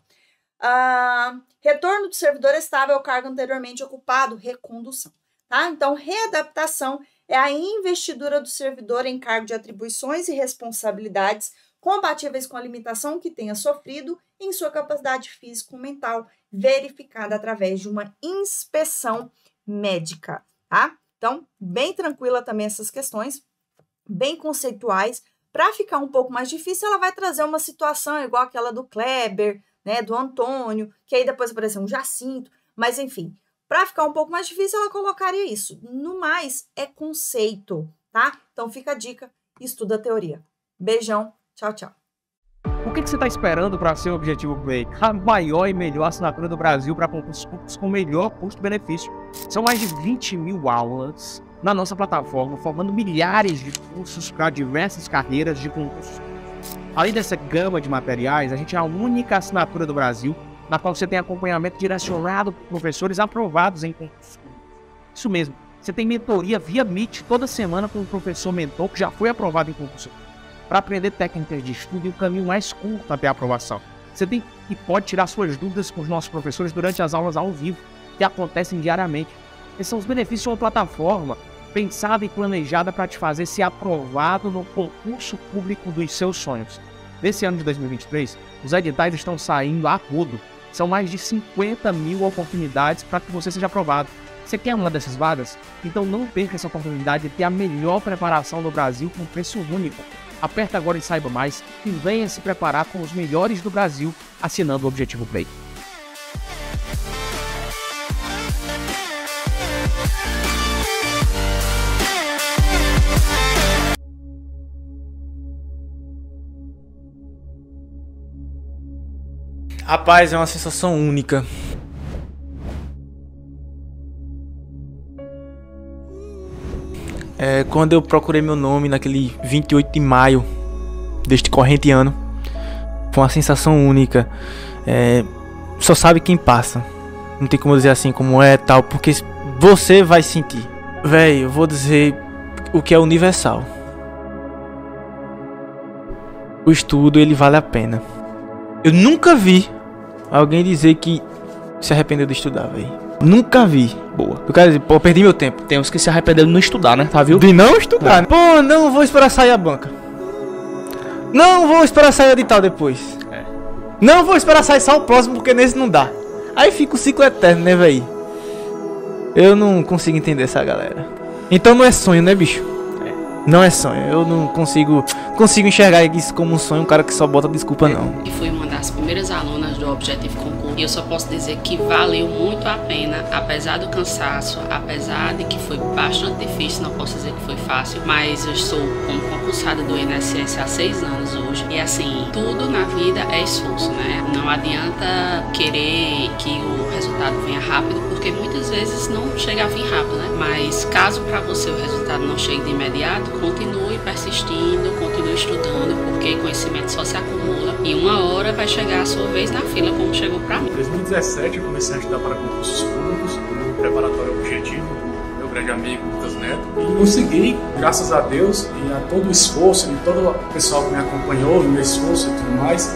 S2: Retorno do servidor estável ao cargo anteriormente ocupado, recondução. Tá? Então, readaptação é a investidura do servidor em cargo de atribuições e responsabilidades compatíveis com a limitação que tenha sofrido em sua capacidade físico-mental, verificada através de uma inspeção médica. Tá? Então, bem tranquila também essas questões, bem conceituais. Para ficar um pouco mais difícil, ela vai trazer uma situação igual aquela do Kleber, né, do Antônio, que aí depois apareceu um Jacinto, mas enfim, para ficar um pouco mais difícil, ela colocaria isso. No mais, é conceito, tá? Então, fica a dica, estuda a teoria. Beijão, tchau, tchau.
S1: O que você está esperando para ser o objetivo Play? A maior e melhor assinatura do Brasil para concursos públicos com melhor custo-benefício. São mais de 20.000 aulas na nossa plataforma, formando milhares de cursos para diversas carreiras de concursos. Além dessa gama de materiais, a gente é a única assinatura do Brasil na qual você tem acompanhamento direcionado por professores aprovados em concursos públicos. Isso mesmo, você tem mentoria via Meet toda semana com um professor mentor que já foi aprovado em concurso para aprender técnicas de estudo e o caminho mais curto até a aprovação. Você tem e pode tirar suas dúvidas com os nossos professores durante as aulas ao vivo, que acontecem diariamente. Esses são os benefícios de uma plataforma pensada e planejada para te fazer ser aprovado no concurso público dos seus sonhos. Nesse ano de 2023, os editais estão saindo a rodo. São mais de 50.000 oportunidades para que você seja aprovado. Você quer uma dessas vagas? Então não perca essa oportunidade de ter a melhor preparação do Brasil com preço único. Aperta agora e saiba mais e venha se preparar com os melhores do Brasil assinando o Objetivo Play.
S3: Rapaz, é uma sensação única. Quando eu procurei meu nome naquele 28 de maio deste corrente ano, foi uma sensação única. Só sabe quem passa. Não tem como dizer assim como é tal, porque você vai sentir. Véi, eu vou dizer o que é universal. O estudo, ele vale a pena. Eu nunca vi alguém dizer que se arrependeu de estudar, velho. Nunca vi.
S1: Boa. Eu quero dizer, pô, eu perdi meu tempo. Tem uns que se arrependeram de não estudar, né? Tá, viu?
S3: De não estudar, né? Pô, não vou esperar sair a banca. Não vou esperar sair o edital depois. Não vou esperar sair só o próximo, porque nesse não dá. Aí fica o ciclo eterno, né, velho? Eu não consigo entender essa galera. Então não é sonho, né, bicho? Não é sonho. Eu não consigo enxergar isso como um sonho, um cara que só bota desculpa, não.
S4: E fui uma das primeiras alunas do Objetivo Concurso. E eu só posso dizer que valeu muito a pena, apesar do cansaço, apesar de que foi bastante difícil, não posso dizer que foi fácil, mas eu estou como concursada do INSS há 6 anos hoje. E assim, tudo na vida é esforço, né? Não adianta querer que o resultado venha rápido, porque muitas vezes não chega a vir rápido, né? Mas caso para você o resultado não chegue de imediato, continue persistindo, continue estudando, porque conhecimento só se acumula e uma hora vai chegar a sua vez na fila, como chegou para mim.
S5: Em 2017 eu comecei a estudar para concursos públicos no preparatório Objetivo, meu grande amigo Lucas Neto, e consegui, graças a Deus e a todo o esforço e todo o pessoal que me acompanhou, o meu esforço e tudo mais,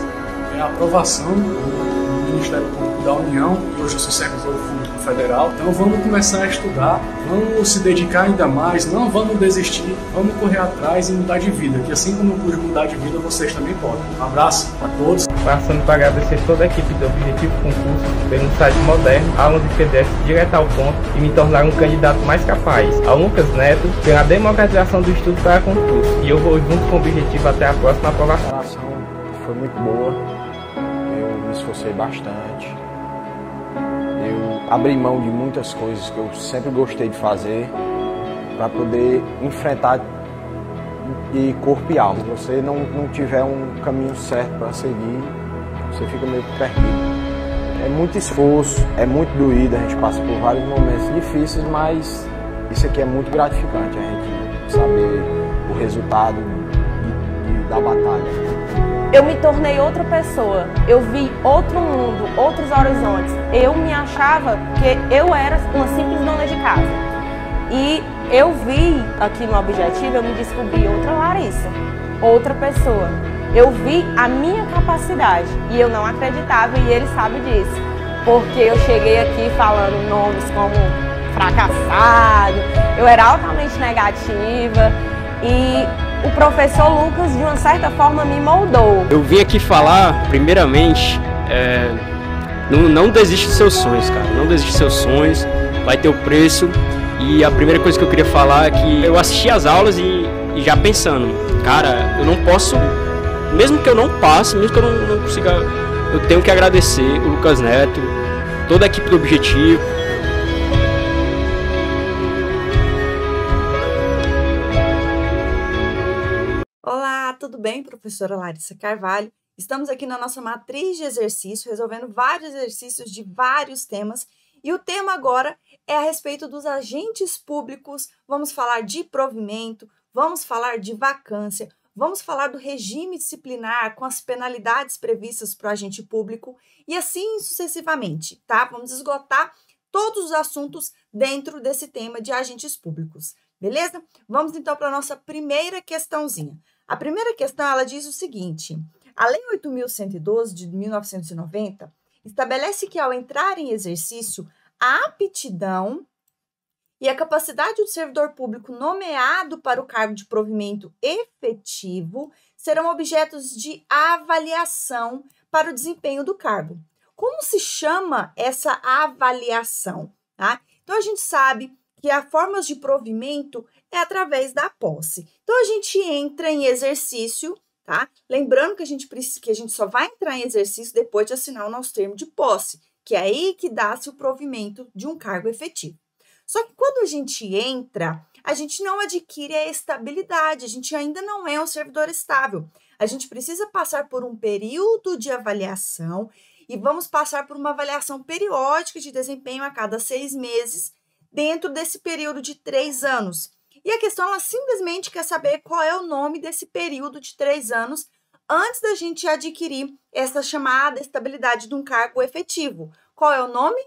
S5: a aprovação do Ministério Público da União, e hoje eu sou servidor público federal. Então vamos começar a estudar, vamos se dedicar ainda mais, não vamos desistir, vamos correr atrás e mudar de vida, que assim como eu pude mudar de vida, vocês também podem. Um abraço a todos.
S6: Passando para agradecer toda a equipe do Objetivo Concurso pelo site moderno, aulas de PDF direto ao ponto e me tornar um candidato mais capaz. Ao Lucas Neto pela democratização do estudo para concurso. E eu vou junto com o Objetivo até a próxima aprovação.
S7: A preparação foi muito boa, eu me esforcei bastante. Eu abri mão de muitas coisas que eu sempre gostei de fazer para poder enfrentar de corpo e alma. Se você não tiver um caminho certo para seguir, você fica meio perdido. É muito esforço, é muito doído, a gente passa por vários momentos difíceis, mas isso aqui é muito gratificante, a gente saber o resultado da batalha.
S8: Eu me tornei outra pessoa, eu vi outro mundo, outros horizontes. Eu me achava que eu era uma simples dona de casa. E eu vi aqui no Objetivo, eu me descobri outra Larissa, outra pessoa. Eu vi a minha capacidade e eu não acreditava e ele sabe disso. Porque eu cheguei aqui falando nomes como fracassado, eu era altamente negativa e o professor Lucas, de uma certa forma, me moldou.
S9: Eu vim aqui falar, primeiramente, não desiste dos seus sonhos, cara. Não desiste dos seus sonhos, vai ter o preço. E a primeira coisa que eu queria falar é que eu assisti às aulas e já pensando, cara, eu não posso, mesmo que eu não passe, mesmo que eu não consiga, eu tenho que agradecer o Lucas Neto, toda a equipe do Objetivo.
S2: Olá, tudo bem, professora Larissa Carvalho? Estamos aqui na nossa matriz de exercício, resolvendo vários exercícios de vários temas. E o tema agora é a respeito dos agentes públicos. Vamos falar de provimento, vamos falar de vacância, vamos falar do regime disciplinar com as penalidades previstas para o agente público e assim sucessivamente, tá? Vamos esgotar todos os assuntos dentro desse tema de agentes públicos, beleza? Vamos então para a nossa primeira questãozinha. A primeira questão, ela diz o seguinte: a Lei 8.112 de 1990 estabelece que ao entrar em exercício, a aptidão e a capacidade do servidor público nomeado para o cargo de provimento efetivo serão objetos de avaliação para o desempenho do cargo. Como se chama essa avaliação? Tá? Então, a gente sabe que as formas de provimento é através da posse. Então, a gente entra em exercício, tá? Lembrando que a gente só vai entrar em exercício depois de assinar o nosso termo de posse, que é aí que dá-se o provimento de um cargo efetivo. Só que quando a gente entra, a gente não adquire a estabilidade, a gente ainda não é um servidor estável. A gente precisa passar por um período de avaliação e vamos passar por uma avaliação periódica de desempenho a cada 6 meses, dentro desse período de 3 anos. E a questão, ela simplesmente quer saber qual é o nome desse período de 3 anos antes da gente adquirir essa chamada estabilidade de um cargo efetivo. Qual é o nome?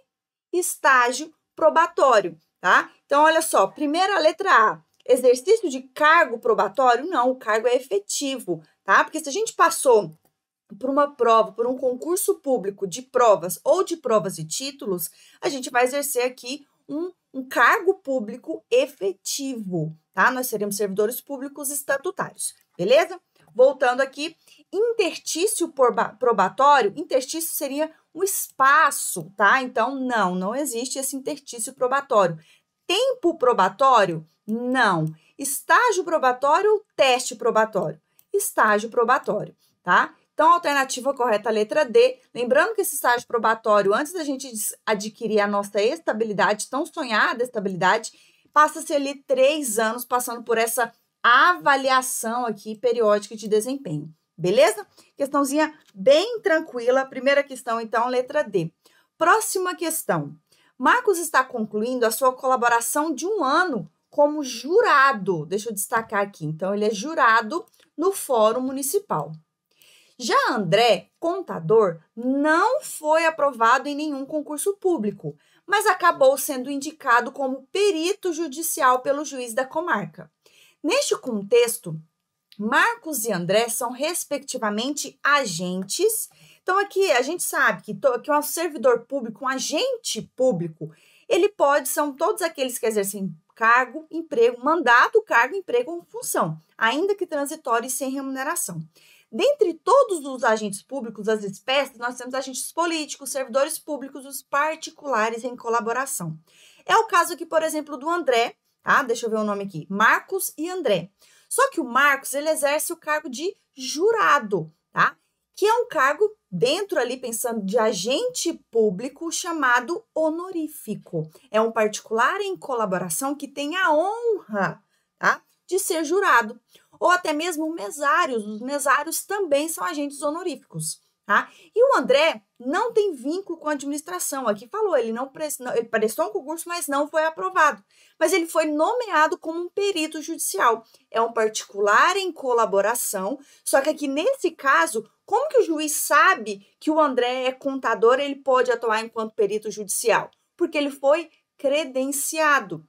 S2: Estágio probatório, tá? Então, olha só, primeira letra A, exercício de cargo probatório? Não, o cargo é efetivo, tá? Porque se a gente passou por uma prova, por um concurso público de provas ou de provas e títulos, a gente vai exercer aqui um cargo público efetivo, tá? Nós seremos servidores públicos estatutários, beleza? Voltando aqui, interstício probatório, interstício seria um espaço, tá? Então, não existe esse interstício probatório. Tempo probatório? Não. Estágio probatório ou teste probatório? Estágio probatório, tá? Então, a alternativa correta, a letra D. Lembrando que esse estágio probatório, antes da gente adquirir a nossa estabilidade, tão sonhada estabilidade, passa-se ali 3 anos passando por essa avaliação aqui periódica de desempenho. Beleza? Questãozinha bem tranquila. Primeira questão, então, letra D. Próxima questão. Marcos está concluindo a sua colaboração de 1 ano como jurado. Deixa eu destacar aqui. Então, ele é jurado no Fórum Municipal. Já André, contador, não foi aprovado em nenhum concurso público, mas acabou sendo indicado como perito judicial pelo juiz da comarca. Neste contexto, Marcos e André são, respectivamente, agentes. Então, aqui a gente sabe que um servidor público, um agente público, são todos aqueles que exercem cargo, emprego, mandato, cargo, emprego ou função, ainda que transitório e sem remuneração. Dentre todos os agentes públicos, as espécies, nós temos agentes políticos, servidores públicos, os particulares em colaboração. É o caso aqui, por exemplo, do André, tá? Deixa eu ver o nome aqui, Marcos e André. Só que o Marcos, ele exerce o cargo de jurado, tá? Que é um cargo dentro ali, pensando de agente público, chamado honorífico. É um particular em colaboração que tem a honra, tá? De ser jurado. Ou até mesmo mesários. Os mesários também são agentes honoríficos, tá? E o André não tem vínculo com a administração. Aqui falou, ele prestou um concurso, mas não foi aprovado. Mas ele foi nomeado como um perito judicial. É um particular em colaboração, só que aqui nesse caso, como que o juiz sabe que o André é contador, ele pode atuar enquanto perito judicial? Porque ele foi credenciado.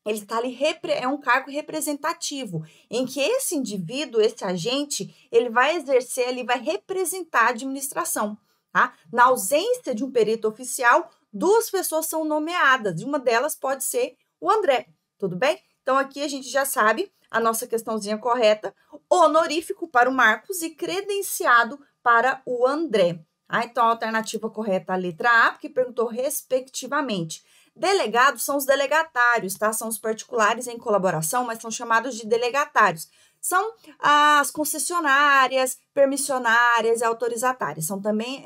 S2: Ele está ali, é um cargo representativo, em que esse indivíduo, esse agente, ele vai exercer, ele vai representar a administração, tá? Na ausência de um perito oficial, 2 pessoas são nomeadas, e uma delas pode ser o André, tudo bem? Então, aqui a gente já sabe a nossa questãozinha correta, honorífico para o Marcos e credenciado para o André. Ah, então, a alternativa correta, a letra A, porque perguntou respectivamente. Delegados são os delegatários, tá? São os particulares em colaboração, mas são chamados de delegatários. São as concessionárias, permissionárias e autorizatárias. São também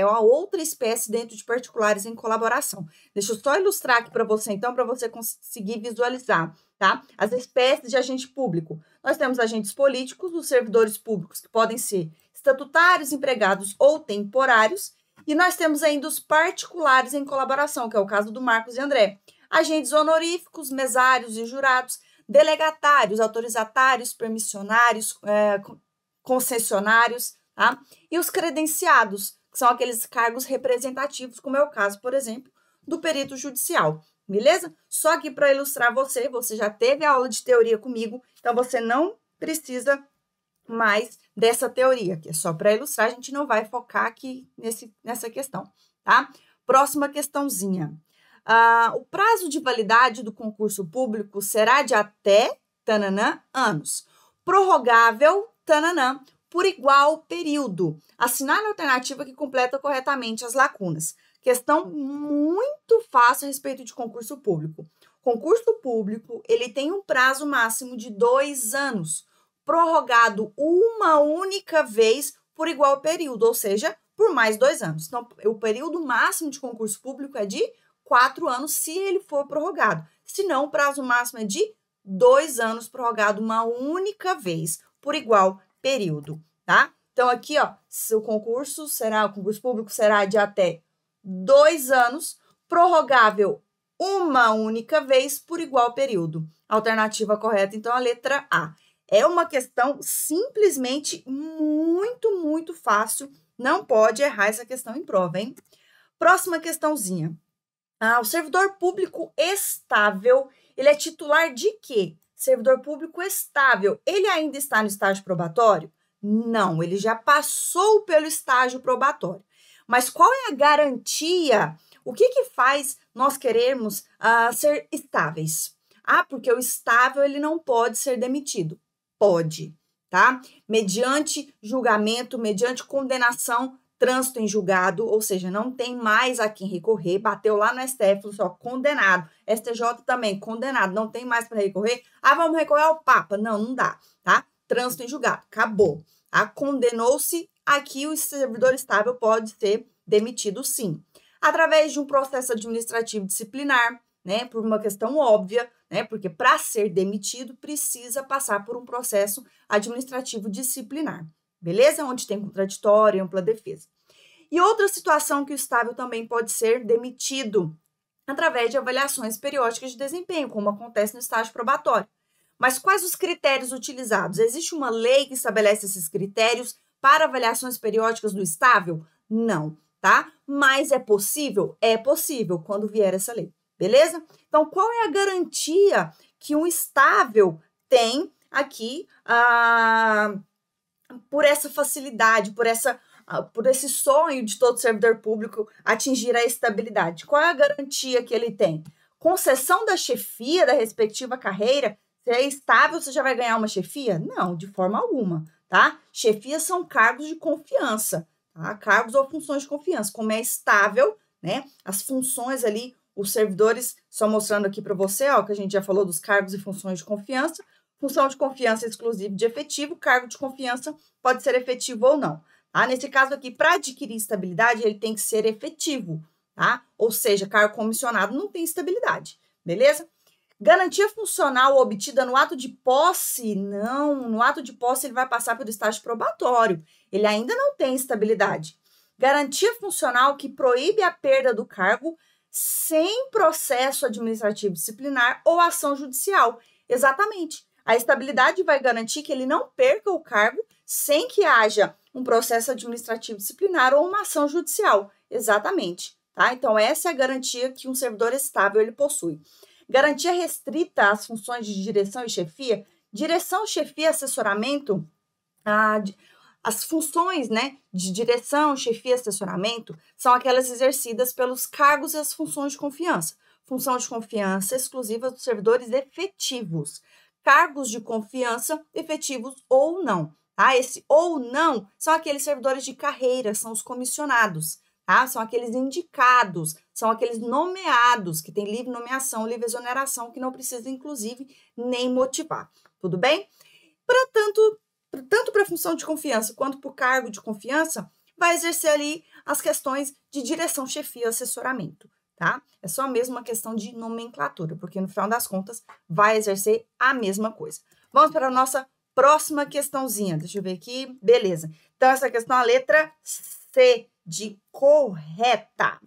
S2: uma outra espécie dentro de particulares em colaboração. Deixa eu só ilustrar aqui para você, então, para você conseguir visualizar, tá? As espécies de agente público. Nós temos agentes políticos, os servidores públicos, que podem ser estatutários, empregados ou temporários. E nós temos ainda os particulares em colaboração, que é o caso do Marcos e André. Agentes honoríficos, mesários e jurados, delegatários, autorizatários, permissionários, concessionários, tá? E os credenciados, que são aqueles cargos representativos, como é o caso, por exemplo, do perito judicial, beleza? Só que para ilustrar você já teve a aula de teoria comigo, então você não precisa mais dessa teoria, que é só para ilustrar, a gente não vai focar aqui nessa questão, tá? Próxima questãozinha. O prazo de validade do concurso público será de até, tananã, anos. Prorrogável, tananã, por igual período. Assinale a alternativa que completa corretamente as lacunas. Questão muito fácil a respeito de concurso público. Concurso público, ele tem um prazo máximo de 2 anos, prorrogado uma única vez por igual período, ou seja, por mais 2 anos. Então, o período máximo de concurso público é de 4 anos, se ele for prorrogado. Se não, o prazo máximo é de 2 anos, prorrogado uma única vez, por igual período, tá? Então, aqui, ó, o concurso público será de até 2 anos, prorrogável uma única vez por igual período. Alternativa correta, então, a letra A. É uma questão simplesmente muito, muito fácil. Não pode errar essa questão em prova, hein? Próxima questãozinha. O servidor público estável, ele é titular de quê? Servidor público estável, ele ainda está no estágio probatório? Não, ele já passou pelo estágio probatório. Mas qual é a garantia? O que faz nós querermos ser estáveis? Porque o estável ele não pode ser demitido. Pode, tá? Mediante julgamento, mediante condenação, trânsito em julgado, ou seja, não tem mais a quem recorrer, bateu lá no STF, falou só, condenado, STJ também, condenado, não tem mais para recorrer, vamos recorrer ao Papa, não dá, tá? Trânsito em julgado, acabou, tá? Condenou-se, aqui o servidor estável pode ser demitido sim, através de um processo administrativo disciplinar, né, por uma questão óbvia, né, porque para ser demitido precisa passar por um processo administrativo disciplinar. Beleza? Onde tem contraditório e ampla defesa. E outra situação que o estável também pode ser demitido através de avaliações periódicas de desempenho, como acontece no estágio probatório. Mas quais os critérios utilizados? Existe uma lei que estabelece esses critérios para avaliações periódicas do estável? Não, tá? Mas é possível? É possível quando vier essa lei. Beleza? Então, qual é a garantia que um estável tem aqui por essa facilidade, por esse sonho de todo servidor público atingir a estabilidade? Qual é a garantia que ele tem? Concessão da chefia da respectiva carreira? Se é estável, você já vai ganhar uma chefia? Não, de forma alguma, tá? Chefias são cargos de confiança, tá? Cargos ou funções de confiança. Como é estável, né? As funções ali, os servidores, só mostrando aqui para você, que a gente já falou dos cargos e funções de confiança. Função de confiança exclusiva de efetivo, cargo de confiança pode ser efetivo ou não. Tá? Nesse caso aqui, para adquirir estabilidade, ele tem que ser efetivo, tá? Ou seja, cargo comissionado não tem estabilidade, beleza? Garantia funcional obtida no ato de posse, não. No ato de posse, ele vai passar pelo estágio probatório. Ele ainda não tem estabilidade. Garantia funcional que proíbe a perda do cargo sem processo administrativo disciplinar ou ação judicial. Exatamente. A estabilidade vai garantir que ele não perca o cargo sem que haja um processo administrativo disciplinar ou uma ação judicial. Exatamente, tá? Então, essa é a garantia que um servidor estável ele possui. Garantia restrita às funções de direção e chefia. Direção, chefia, assessoramento, as funções, né, de direção, chefia e assessoramento são aquelas exercidas pelos cargos e as funções de confiança. Função de confiança exclusiva dos servidores efetivos. Cargos de confiança efetivos ou não, tá? Esse ou não são aqueles servidores de carreira, são os comissionados, tá? São aqueles indicados, são aqueles nomeados, que tem livre nomeação, livre exoneração, que não precisa, inclusive, nem motivar, tudo bem? Tanto para a função de confiança quanto para o cargo de confiança, vai exercer ali as questões de direção, chefia e assessoramento, tá? É só mesmo uma questão de nomenclatura, porque no final das contas vai exercer a mesma coisa. Vamos para a nossa próxima questãozinha. Deixa eu ver aqui. Beleza. Então, essa questão é a letra C de correta.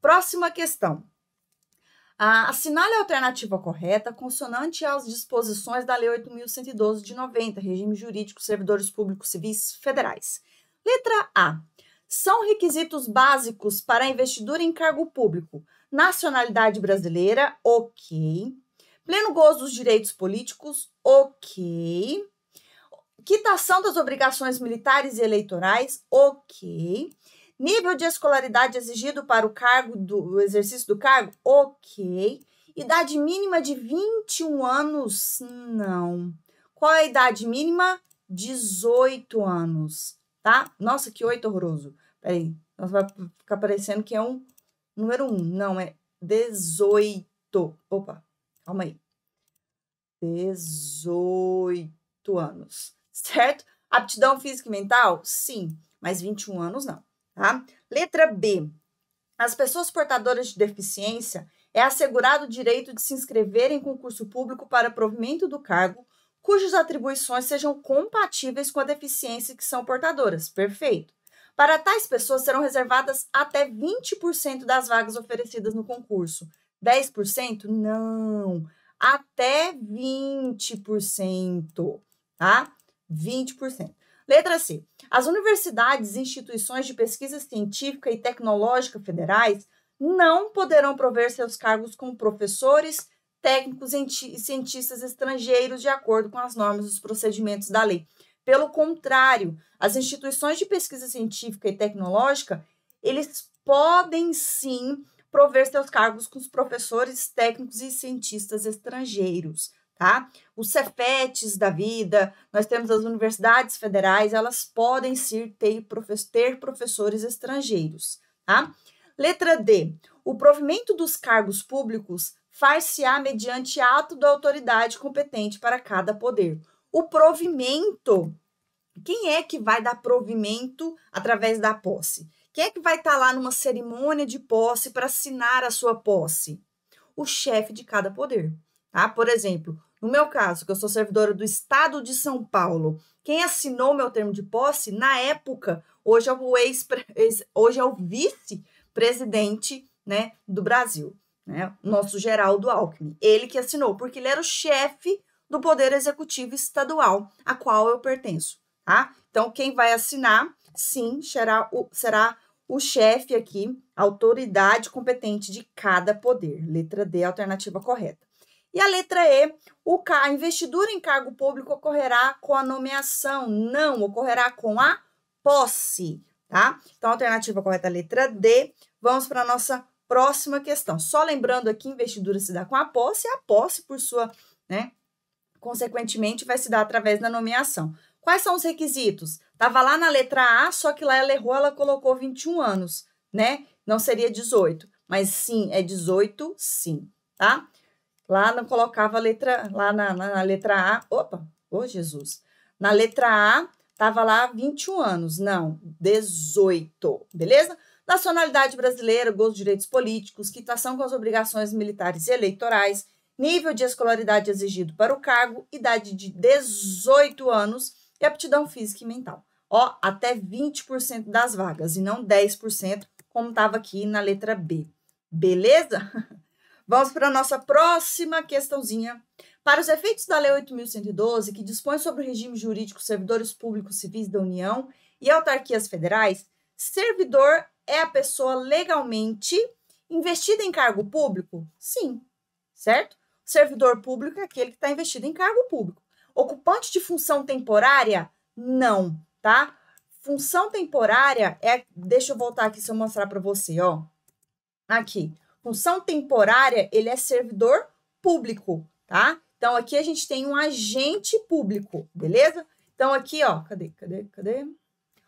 S2: Próxima questão. Assinale a alternativa correta consonante às disposições da Lei 8.112 de 90, Regime Jurídico Servidores Públicos Civis Federais. Letra A. São requisitos básicos para a investidura em cargo público. Nacionalidade brasileira, ok. Pleno gozo dos direitos políticos, ok. Quitação das obrigações militares e eleitorais, ok. Nível de escolaridade exigido para o exercício do cargo, ok. Idade mínima de 21 anos, não. Qual é a idade mínima? 18 anos. Tá? Nossa, que 8 horroroso. Peraí, vai ficar parecendo que é um número 1. Não, é 18. Opa, calma aí. 18 anos, certo? Aptidão física e mental? Sim, mas 21 anos não, tá? Letra B. As pessoas portadoras de deficiência é assegurado o direito de se inscrever em concurso público para provimento do cargo cujas atribuições sejam compatíveis com a deficiência que são portadoras. Perfeito. Para tais pessoas serão reservadas até 20% das vagas oferecidas no concurso. 10%? Não. Até 20%, tá? 20%. Letra C. As universidades e instituições de pesquisa científica e tecnológica federais não poderão prover seus cargos com professores, técnicos e cientistas estrangeiros de acordo com as normas e os procedimentos da lei. Pelo contrário, as instituições de pesquisa científica e tecnológica, eles podem sim prover seus cargos com os professores, técnicos e cientistas estrangeiros, tá? Os Cefetes da vida, nós temos as universidades federais, elas podem sim ter professores estrangeiros, tá? Letra D. O provimento dos cargos públicos far-se-á mediante ato da autoridade competente para cada poder. O provimento, quem é que vai dar provimento através da posse? Quem é que vai estar lá numa cerimônia de posse para assinar a sua posse? O chefe de cada poder, tá? Por exemplo, no meu caso, que eu sou servidora do Estado de São Paulo, quem assinou meu termo de posse, na época, hoje é o vice-presidente, né, do Brasil, né? Nosso Geraldo Alckmin. Ele que assinou, porque ele era o chefe do Poder Executivo Estadual, a qual eu pertenço, tá? Então, quem vai assinar, sim, será o chefe aqui, a autoridade competente de cada poder. Letra D, alternativa correta. E a letra E, a investidura em cargo público ocorrerá com a nomeação, não, ocorrerá com a posse, tá? Então, a alternativa correta é a letra D. Vamos para a nossa próxima questão. Só lembrando aqui, investidura se dá com a posse, e a posse, por sua, né, consequentemente, vai se dar através da nomeação. Quais são os requisitos? Tava lá na letra A, só que lá ela errou, ela colocou 21 anos, né? Não seria 18, mas sim, é 18, sim, tá? Lá não colocava a letra, lá na letra A, opa, ô Jesus, na letra A, tava lá 21 anos, não, 18, beleza? Nacionalidade brasileira, gozo de direitos políticos, quitação com as obrigações militares e eleitorais, nível de escolaridade exigido para o cargo, idade de 18 anos e aptidão física e mental. Ó, até 20% das vagas e não 10%, como estava aqui na letra B. Beleza? Vamos para a nossa próxima questãozinha. Para os efeitos da Lei 8.112, que dispõe sobre o regime jurídico servidores públicos civis da União e autarquias federais, servidor é a pessoa legalmente investida em cargo público? Sim, certo? Servidor público é aquele que está investido em cargo público. Ocupante de função temporária? Não, tá? Função temporária é... Deixa eu voltar aqui se eu mostrar para você, ó. Aqui. Função temporária, ele é servidor público, tá? Então, aqui a gente tem um agente público, beleza? Então, aqui, ó, cadê?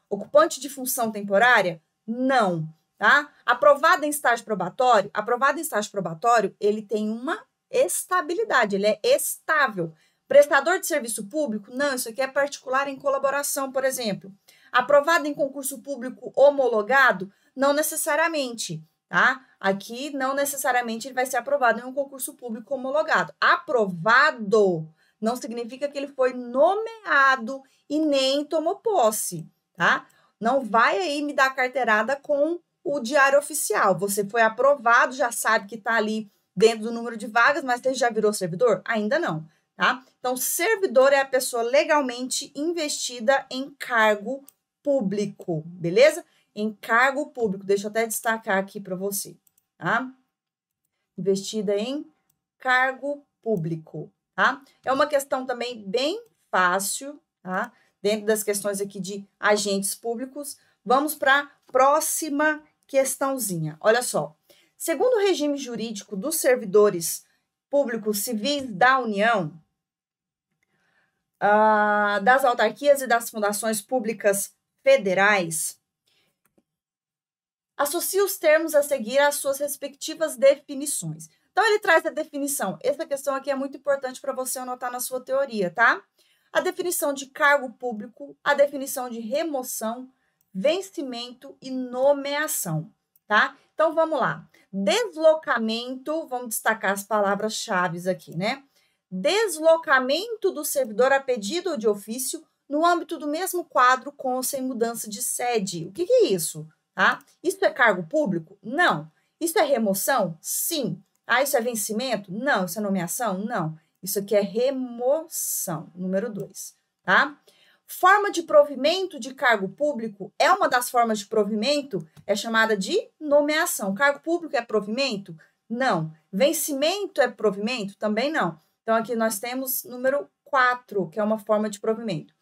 S2: Ocupante de função temporária? Não, tá? Aprovado em estágio probatório? Aprovado em estágio probatório, ele tem uma estabilidade, ele é estável. Prestador de serviço público? Não, isso aqui é particular em colaboração, por exemplo. Aprovado em concurso público homologado? Não necessariamente, tá? Aqui, não necessariamente ele vai ser aprovado em um concurso público homologado. Aprovado não significa que ele foi nomeado e nem tomou posse, tá? Não vai aí me dar carteirada com o diário oficial. Você foi aprovado, já sabe que está ali dentro do número de vagas, mas você já virou servidor? Ainda não, tá? Então, servidor é a pessoa legalmente investida em cargo público, beleza? Em cargo público. Deixa eu até destacar aqui para você, tá? Investida em cargo público, tá? É uma questão também bem fácil, tá? Dentro das questões aqui de agentes públicos. Vamos para a próxima questãozinha. Olha só. Segundo o regime jurídico dos servidores públicos civis da União, das autarquias e das fundações públicas federais, associa os termos a seguir às suas respectivas definições. Então, ele traz a definição. Essa questão aqui é muito importante para você anotar na sua teoria, tá? A definição de cargo público, a definição de remoção, vencimento e nomeação, tá? Então, vamos lá. Deslocamento, vamos destacar as palavras-chave aqui, né? deslocamento do servidor a pedido ou de ofício no âmbito do mesmo quadro com ou sem mudança de sede. O que é isso? Tá? Isso é cargo público? Não. Isso é remoção? Sim. Ah, isso é vencimento? Não. Isso é nomeação? Não. Isso aqui é remoção, número 2, tá? Forma de provimento de cargo público é uma das formas de provimento, é chamada de nomeação. Cargo público é provimento? Não. Vencimento é provimento? Também não. Então, aqui nós temos número 4, que é uma forma de provimento.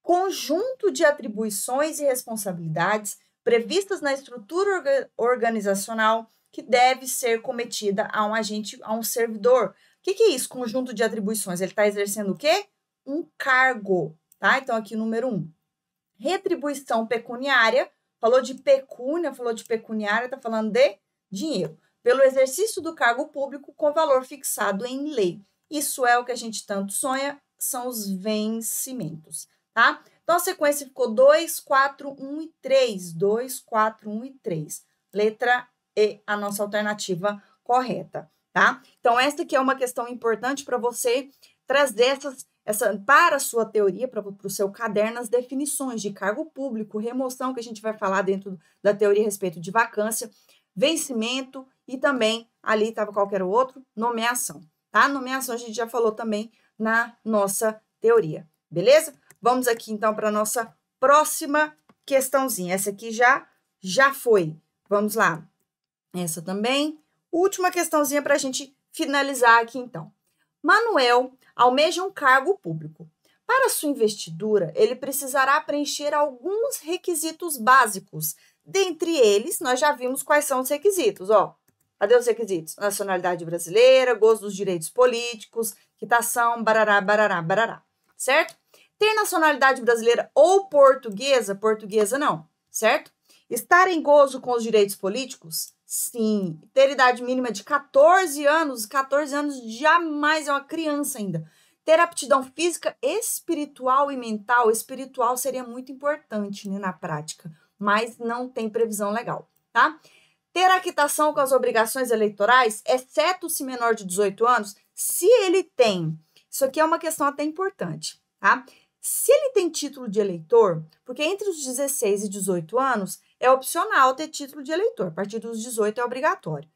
S2: Conjunto de atribuições e responsabilidades previstas na estrutura organizacional que deve ser cometida a um agente, a um servidor. O que é isso? Conjunto de atribuições. Ele está exercendo o quê? Um cargo, tá? Então, aqui, número 1. Retribuição pecuniária. Falou de pecúnia, falou de pecuniária, está falando de dinheiro. Pelo exercício do cargo público com valor fixado em lei. Isso é o que a gente tanto sonha, são os vencimentos, tá? Então, a sequência ficou 2, 4, 1 e 3. 2, 4, 1 e 3. Letra E, a nossa alternativa correta, tá? Então, essa aqui é uma questão importante para você trazer para a sua teoria, para o seu caderno, as definições de cargo público, remoção, que a gente vai falar dentro da teoria a respeito de vacância, vencimento e também, ali estava qualquer outro, nomeação, tá? Nomeação a gente já falou também na nossa teoria, beleza? Vamos aqui, então, para a nossa próxima questãozinha. Essa aqui já foi. Vamos lá. Essa também. Última questãozinha para a gente finalizar aqui, então. Manuel almeja um cargo público. Para sua investidura, ele precisará preencher alguns requisitos básicos. Dentre eles, nós já vimos quais são os requisitos, ó. Cadê os requisitos? Nacionalidade brasileira, gozo dos direitos políticos, quitação, barará, barará, barará. Certo? Ter nacionalidade brasileira ou portuguesa, portuguesa não, certo? Estar em gozo com os direitos políticos? Sim. Ter idade mínima de 14 anos, 14 anos jamais é uma criança ainda. Ter aptidão física, espiritual e mental, espiritual seria muito importante, né, na prática, mas não tem previsão legal, tá? Ter a quitação com as obrigações eleitorais, exceto se menor de 18 anos, se ele tem, isso aqui é uma questão até importante, tá? Se ele tem título de eleitor, porque entre os 16 e 18 anos é opcional ter título de eleitor, a partir dos 18 é obrigatório.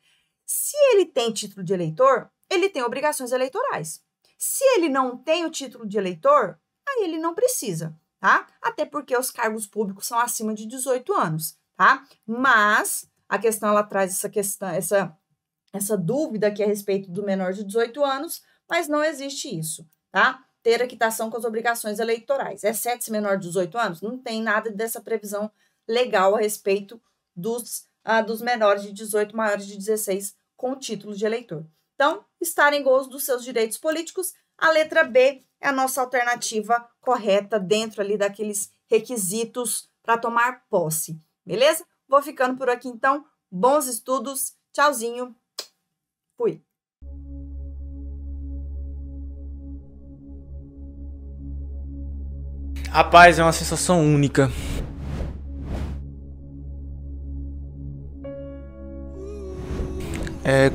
S2: Se ele tem título de eleitor, ele tem obrigações eleitorais. Se ele não tem o título de eleitor, aí ele não precisa, tá? Até porque os cargos públicos são acima de 18 anos, tá? Mas a questão, ela traz essa dúvida aqui a respeito do menor de 18 anos, mas não existe isso, tá? Ter a quitação com as obrigações eleitorais. Exceto se menor de 18 anos, não tem nada dessa previsão legal a respeito dos menores de 18, maiores de 16 com título de eleitor. Então, estar em gozo dos seus direitos políticos, a letra B é a nossa alternativa correta dentro ali daqueles requisitos para tomar posse, beleza? Vou ficando por aqui então, bons estudos, tchauzinho, fui!
S3: Rapaz, é uma sensação única.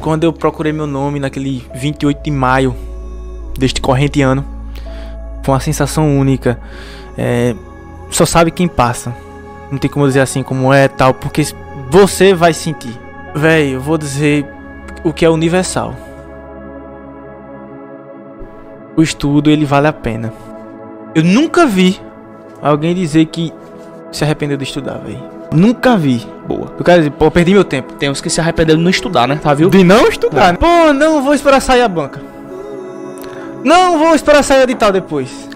S3: Quando eu procurei meu nome naquele 28 de maio deste corrente ano, foi uma sensação única. Só sabe quem passa. Não tem como dizer assim como é tal, porque você vai sentir. Véi, eu vou dizer o que é universal. O estudo, ele vale a pena. Eu nunca vi alguém dizer que se arrependeu de estudar, velho. Nunca vi. Boa. Eu quero dizer, pô, perdi meu tempo.
S1: Tem uns que se arrependeram de não estudar, né? Tá, viu?
S3: De não estudar, né? Pô, não vou esperar sair a banca. Não vou esperar sair o edital depois.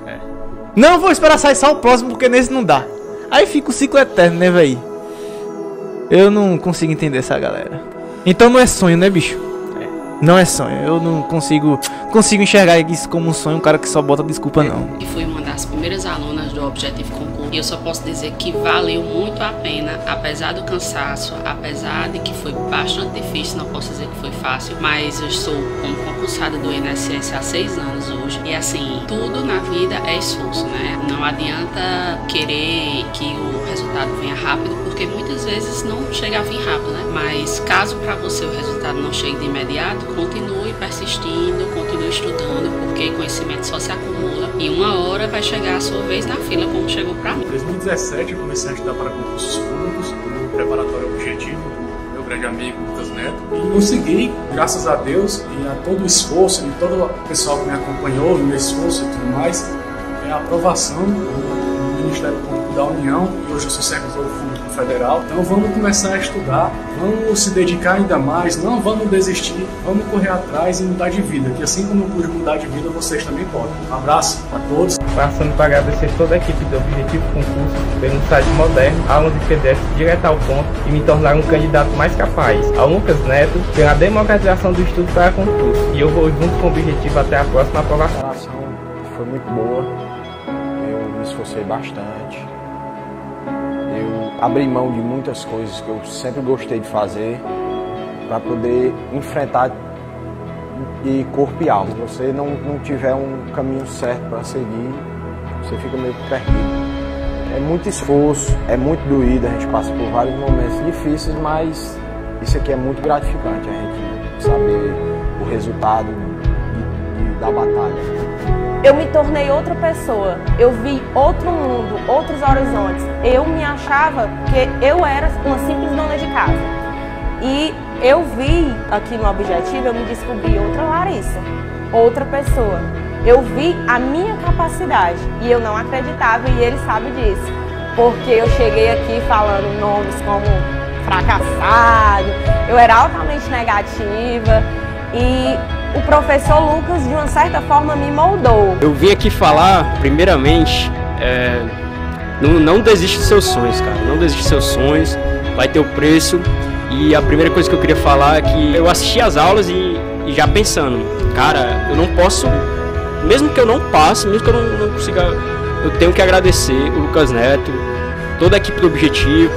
S3: Não vou esperar sair só o próximo, porque nesse não dá. Aí fica o ciclo eterno, né, velho? Eu não consigo entender essa galera. Então não é sonho, né, bicho? Não é sonho. Eu não consigo enxergar isso como um sonho, um cara que só bota desculpa, não.
S4: E fui uma das primeiras alunas do Objetivo Concurso. E eu só posso dizer que valeu muito a pena, apesar do cansaço, apesar de que foi bastante difícil, não posso dizer que foi fácil, mas eu estou como concursada do INSS há 6 anos hoje. E assim, tudo na vida é esforço, né? Não adianta querer que o resultado venha rápido, porque muitas vezes não chega a vir rápido, né? Mas caso para você o resultado não chegue de imediato, continue persistindo, continue estudando, porque conhecimento só se acumula e uma hora vai chegar a sua vez na fila, como chegou para mim.
S5: Em 2017 eu comecei a estudar para concursos públicos no preparatório objetivo do meu grande amigo Lucas Neto e consegui, graças a Deus e a todo o esforço e todo o pessoal que me acompanhou no meu esforço e tudo mais, a aprovação do Ministério Público da União, e hoje eu sou servidor público federal. Então vamos começar a estudar, vamos se dedicar ainda mais, não vamos desistir, vamos correr atrás e mudar de vida, que assim como eu pude mudar de vida, vocês também podem. Um abraço a todos.
S6: Passando para agradecer toda a equipe do Objetivo Concurso pelo site moderno, aulas de PDF direto ao ponto e me tornar um candidato mais capaz. Ao Lucas Neto pela democratização do estudo para concurso. E eu vou junto com o Objetivo até a próxima aprovação.
S7: A preparação foi muito boa, eu me esforcei bastante. Eu abri mão de muitas coisas que eu sempre gostei de fazer para poder enfrentar de corpo e alma. Se você não tiver um caminho certo para seguir, você fica meio perdido. É muito esforço, é muito doído, a gente passa por vários momentos difíceis, mas isso aqui é muito gratificante, a gente saber o resultado da batalha.
S8: Eu me tornei outra pessoa, eu vi outro mundo, outros horizontes. Eu me achava que eu era uma simples dona de casa. E eu vi aqui no Objetivo, eu me descobri outra Larissa, outra pessoa. Eu vi a minha capacidade e eu não acreditava e ele sabe disso. Porque eu cheguei aqui falando nomes como fracassado, eu era altamente negativa e o professor Lucas, de uma certa forma, me moldou.
S9: Eu vim aqui falar, primeiramente, não desiste dos seus sonhos, cara. Não desiste dos seus sonhos, vai ter o preço. E a primeira coisa que eu queria falar é que eu assisti as aulas e já pensando, cara, eu não posso, mesmo que eu não passe, mesmo que eu não consiga, eu tenho que agradecer o Lucas Neto, toda a equipe do Objetivo,